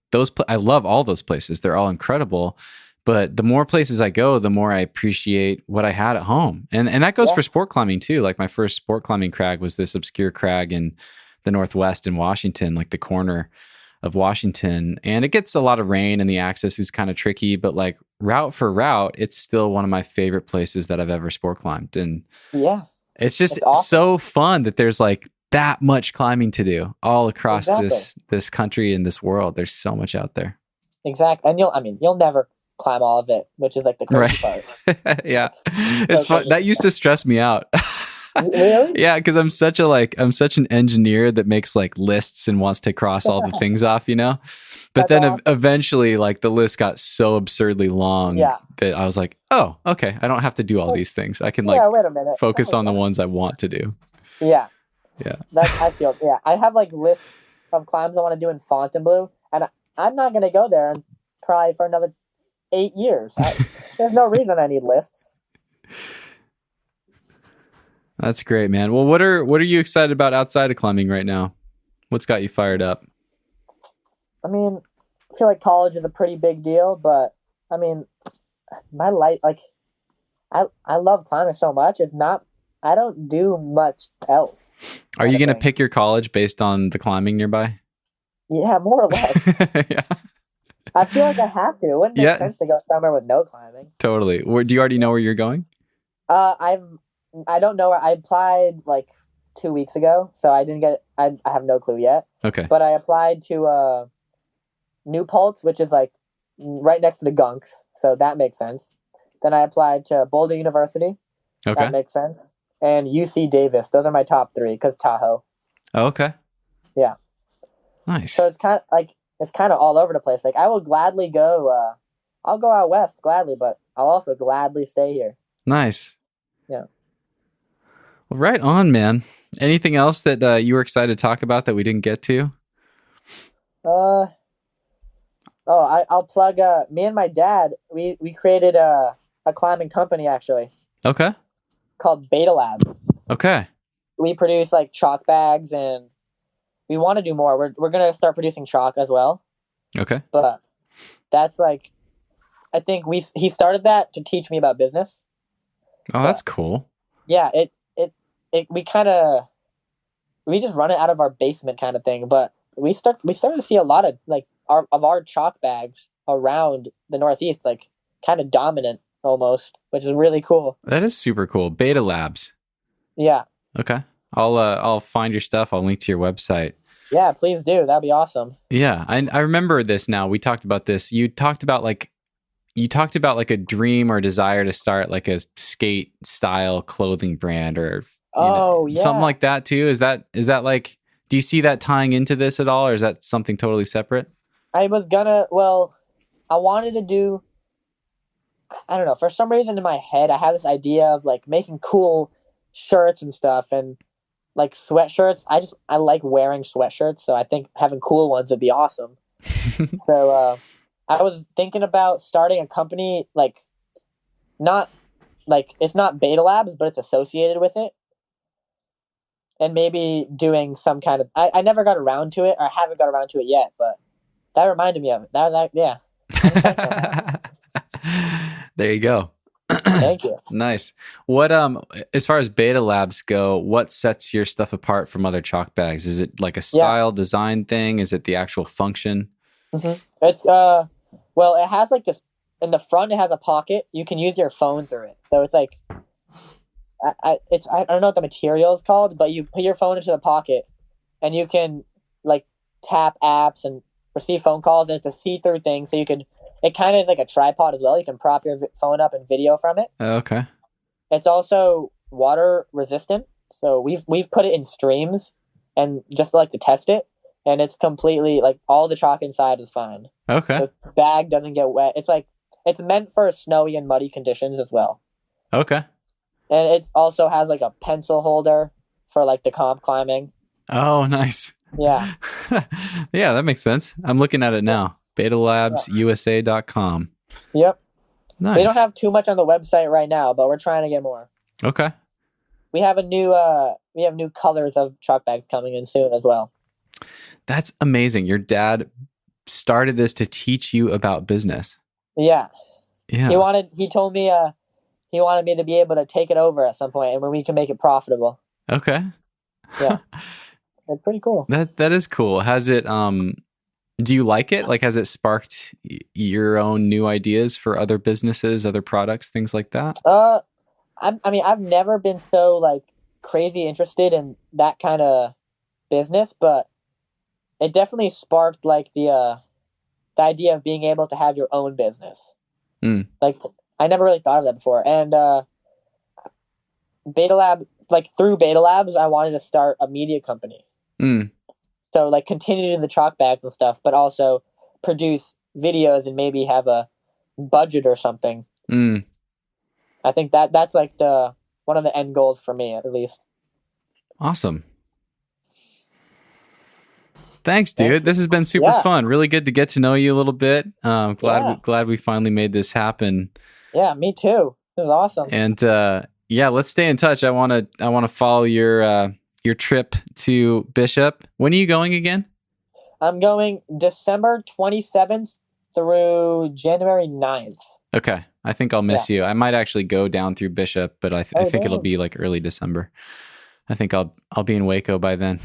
I love all those places. They're all incredible. But the more places I go, the more I appreciate what I had at home. And that goes for sport climbing too. Like my first sport climbing crag was this obscure crag in the Northwest in Washington, like the corner of Washington. And it gets a lot of rain and the access is kind of tricky, but like route for route, it's still one of my favorite places that I've ever sport climbed. And it's just awesome. So fun that there's like that much climbing to do all across this country and this world. There's so much out there. Exactly. And you'll never climb all of it, which is like the crazy part. Yeah. It's fun. That used to stress me out. Really? Yeah, because I'm such an engineer that makes like lists and wants to cross all the things off, you know? But then eventually like the list got so absurdly long that I was like, oh, okay, I don't have to do all these things. I can like wait a minute. focus on the ones I want to do. Yeah. Yeah. I have like lists of climbs I want to do in Fontainebleau, and I'm not going to go there and probably for another 8 years. There's no reason I need lists. That's great, man. Well, what are you excited about outside of climbing right now? What's got you fired up? I mean, I feel like college is a pretty big deal, but I mean, my life, like, I love climbing so much. It's not, I don't do much else. Are you going to pick your college based on the climbing nearby? Yeah, more or less. Yeah. I feel like I have to. It wouldn't make sense to go somewhere with no climbing. Totally. Do you already know where you're going? I don't know. I applied like 2 weeks ago, so I didn't get. I have no clue yet. Okay. But I applied to New Paltz, which is like right next to the Gunks, so that makes sense. Then I applied to Boulder University. Okay. That makes sense. And UC Davis. Those are my top three because Tahoe. Oh, okay. Yeah. Nice. So it's kind of all over the place. Like I will gladly go. I'll go out west gladly, but I'll also gladly stay here. Nice. Yeah. Well, right on, man. Anything else that you were excited to talk about that we didn't get to? I'll plug. Me and my dad, we created a climbing company actually. Okay. Called Beta Lab. Okay. We produce like chalk bags, and we want to do more. We're gonna start producing chalk as well. Okay. But that's like, I think he started that to teach me about business. Oh, that's cool. Yeah, we just run it out of our basement kind of thing, but we started to see a lot of like our chalk bags around the Northeast, like kind of dominant almost, which is really cool. That is super cool. Beta Labs. Yeah. Okay. I'll find your stuff. I'll link to your website. Yeah, please do. That'd be awesome. Yeah, I remember this now. We talked about this. You talked about like a dream or desire to start like a skate style clothing brand or something like that too. Is that like, do you see that tying into this at all, or is that something totally separate? I wanted to do, I don't know, for some reason in my head I have this idea of like making cool shirts and stuff, and like sweatshirts. I like wearing sweatshirts, so I think having cool ones would be awesome. So I was thinking about starting a company, like not like it's not Beta Labs, but it's associated with it, and maybe doing some kind of. I never got around to it, or haven't got around to it yet, but that reminded me of it. Yeah. There you go. Thank you. Nice. What as far as Beta Labs go, what sets your stuff apart from other chalk bags? Is it like a style design thing? Is it the actual function? Mm-hmm. It's it has like this in the front. It has a pocket. You can use your phone through it. So it's like I don't know what the material is called, but you put your phone into the pocket, and you can like tap apps and receive phone calls, and it's a see-through thing. So you could. It kind of is like a tripod as well. You can prop your phone up and video from it. Okay. It's also water resistant, so we've put it in streams, and just like to test it, and it's completely like all the chalk inside is fine. Okay. The bag doesn't get wet. It's meant for snowy and muddy conditions as well. Okay. And it also has like a pencil holder for like the comp climbing. Oh, nice. Yeah. Yeah, that makes sense. I'm looking at it now. betalabsusa.com. Yep. Nice. We don't have too much on the website right now, but we're trying to get more. Okay. We have new colors of chalk bags coming in soon as well. That's amazing. Your dad started this to teach you about business. Yeah. Yeah. He told me he wanted me to be able to take it over at some point and when we can make it profitable. Okay. Yeah. It's pretty cool. That is cool. Has it do you like it? Like, has it sparked your own new ideas for other businesses, other products, things like that? I mean, I've never been so like crazy interested in that kind of business, but it definitely sparked like the idea of being able to have your own business. Like, I never really thought of that before. And Beta Lab, like through Beta Labs, I wanted to start a media company. So like continue to the chalk bags and stuff, but also produce videos and maybe have a budget or something. I think that's like one of the end goals for me, at least. Awesome. Thanks, dude. This has been super fun. Really good to get to know you a little bit. Glad we finally made this happen. Yeah, me too. This is awesome. And let's stay in touch. I want to follow your trip to Bishop. When are you going again? I'm going December 27th through January 9th. Okay. I think I'll miss you. I might actually go down through Bishop, but I think it'll be like early December. I think I'll be in Waco by then.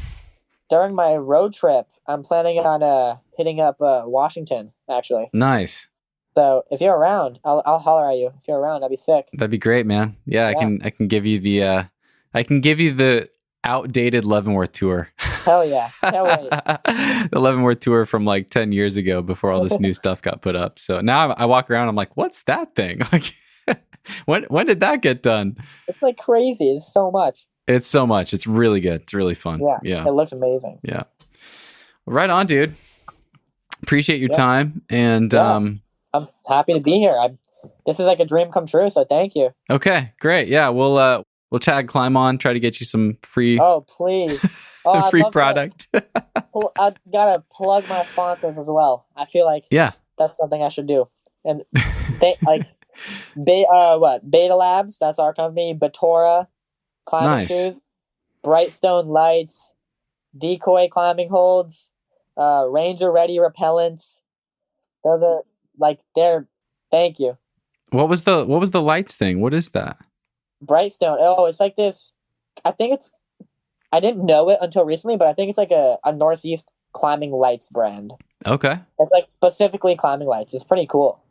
During my road trip, I'm planning on hitting up Washington, actually. Nice. So if you're around, I'll holler at you. If you're around, I'd be sick. That'd be great, man. Yeah, I can give you the outdated Leavenworth tour. Hell yeah. Can't wait. The Leavenworth tour from like 10 years ago before all this new stuff got put up. So now I walk around, I'm like, what's that thing? Like, when did that get done? It's like crazy. It's so much. It's so much. It's really good. It's really fun. Yeah. It looks amazing. Yeah. Right on, dude. Appreciate your time. And I'm happy to be here. This is like a dream come true. So thank you. Okay, great. Yeah. We'll tag Climb On, try to get you some free. Oh, please. Free product. I gotta plug my sponsors as well. I feel like that's something I should do. And Beta Labs, that's our company. Batora climbing shoes, Brightstone lights, Decoy climbing holds, Ranger Ready repellent. Those are thank you. What was the lights thing? What is that? Brightstone. Oh, it's like this. I didn't know it until recently, but I think it's like a Northeast climbing lights brand. Okay. It's like specifically climbing lights. It's pretty cool.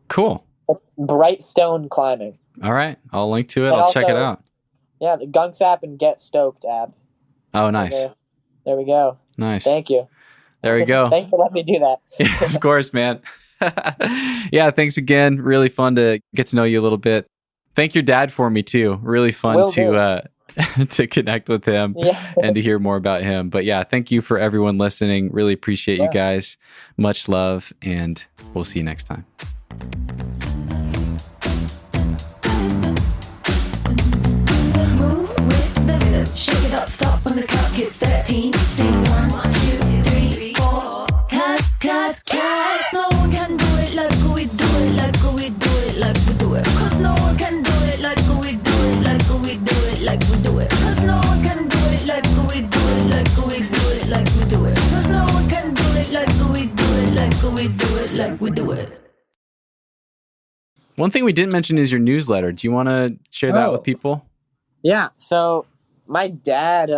Cool. It's Brightstone climbing. All right. I'll link to it. I'll check it out. Yeah, the Gunks app and Get Stoked app. Oh, nice. There we go. Nice. Thank you. There we go. Thanks for letting me do that. Yeah, of course, man. Yeah, thanks again. Really fun to get to know you a little bit. Thank your dad for me too. Really fun to connect with him and to hear more about him. But yeah, thank you for everyone listening. Really appreciate you guys. Much love, and we'll see you next time. Shake it up, stop when the clock gets 13. Sing 1, 2, 3, 4. Cause no one can do it like we do it, like we do it, like we do it. Cause no one can do it like we do it, like we do it, like we do it. Cause no one can do it like we do it, like we do it, like we do it. Cause no one can do it like we do it, like we do it, like we do it. One thing we didn't mention is your newsletter. Do you want to share that with people? Yeah. So my dad,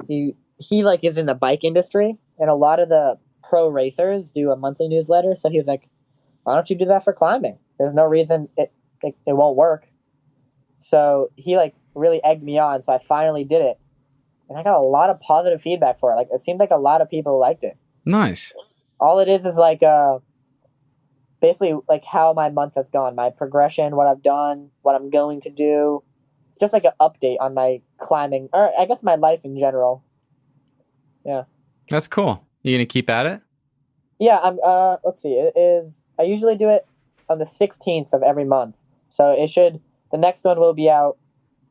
he like is in the bike industry, and a lot of the pro racers do a monthly newsletter. So he was like, "Why don't you do that for climbing? There's no reason it won't work." So he like really egged me on. So I finally did it, and I got a lot of positive feedback for it. Like it seemed like a lot of people liked it. Nice. All it is like basically like how my month has gone, my progression, what I've done, what I'm going to do. It's just like an update on my climbing, or I guess my life in general. Yeah. That's cool. You gonna keep at it? Yeah, I'm let's see. It is I usually do it on the 16th of every month. So it should The next one will be out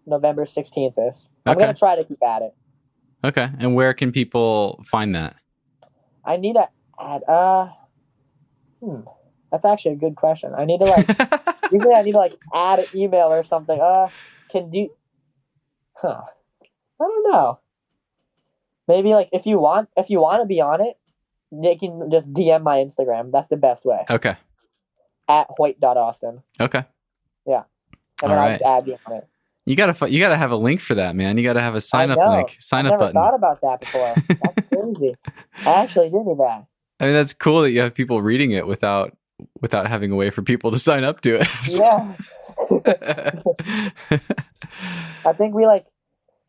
November 16th. I'm Okay. going to try to keep at it. Okay. And where can people find that? I need to add, that's actually a good question. I need to usually I need to add an email or something. I don't know. Maybe if you want to be on it, they can just DM my Instagram. That's the best way. Okay. At Hoyt.Austin. Okay. Yeah. And then I'll just add you on it. You gotta have a link for that, man. You gotta have a sign up link, I never thought about that before. That's crazy. I actually did that. I mean, that's cool that you have people reading it without having a way for people to sign up to it. Yeah. I think we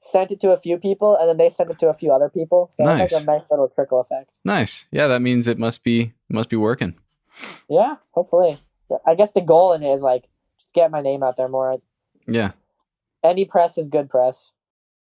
sent it to a few people, and then they sent it to a few other people. So Nice. it's a nice little trickle effect. Nice. Yeah, that means it must be working. Yeah, hopefully. I guess the goal in it is just get my name out there more. Yeah. Any press is good press.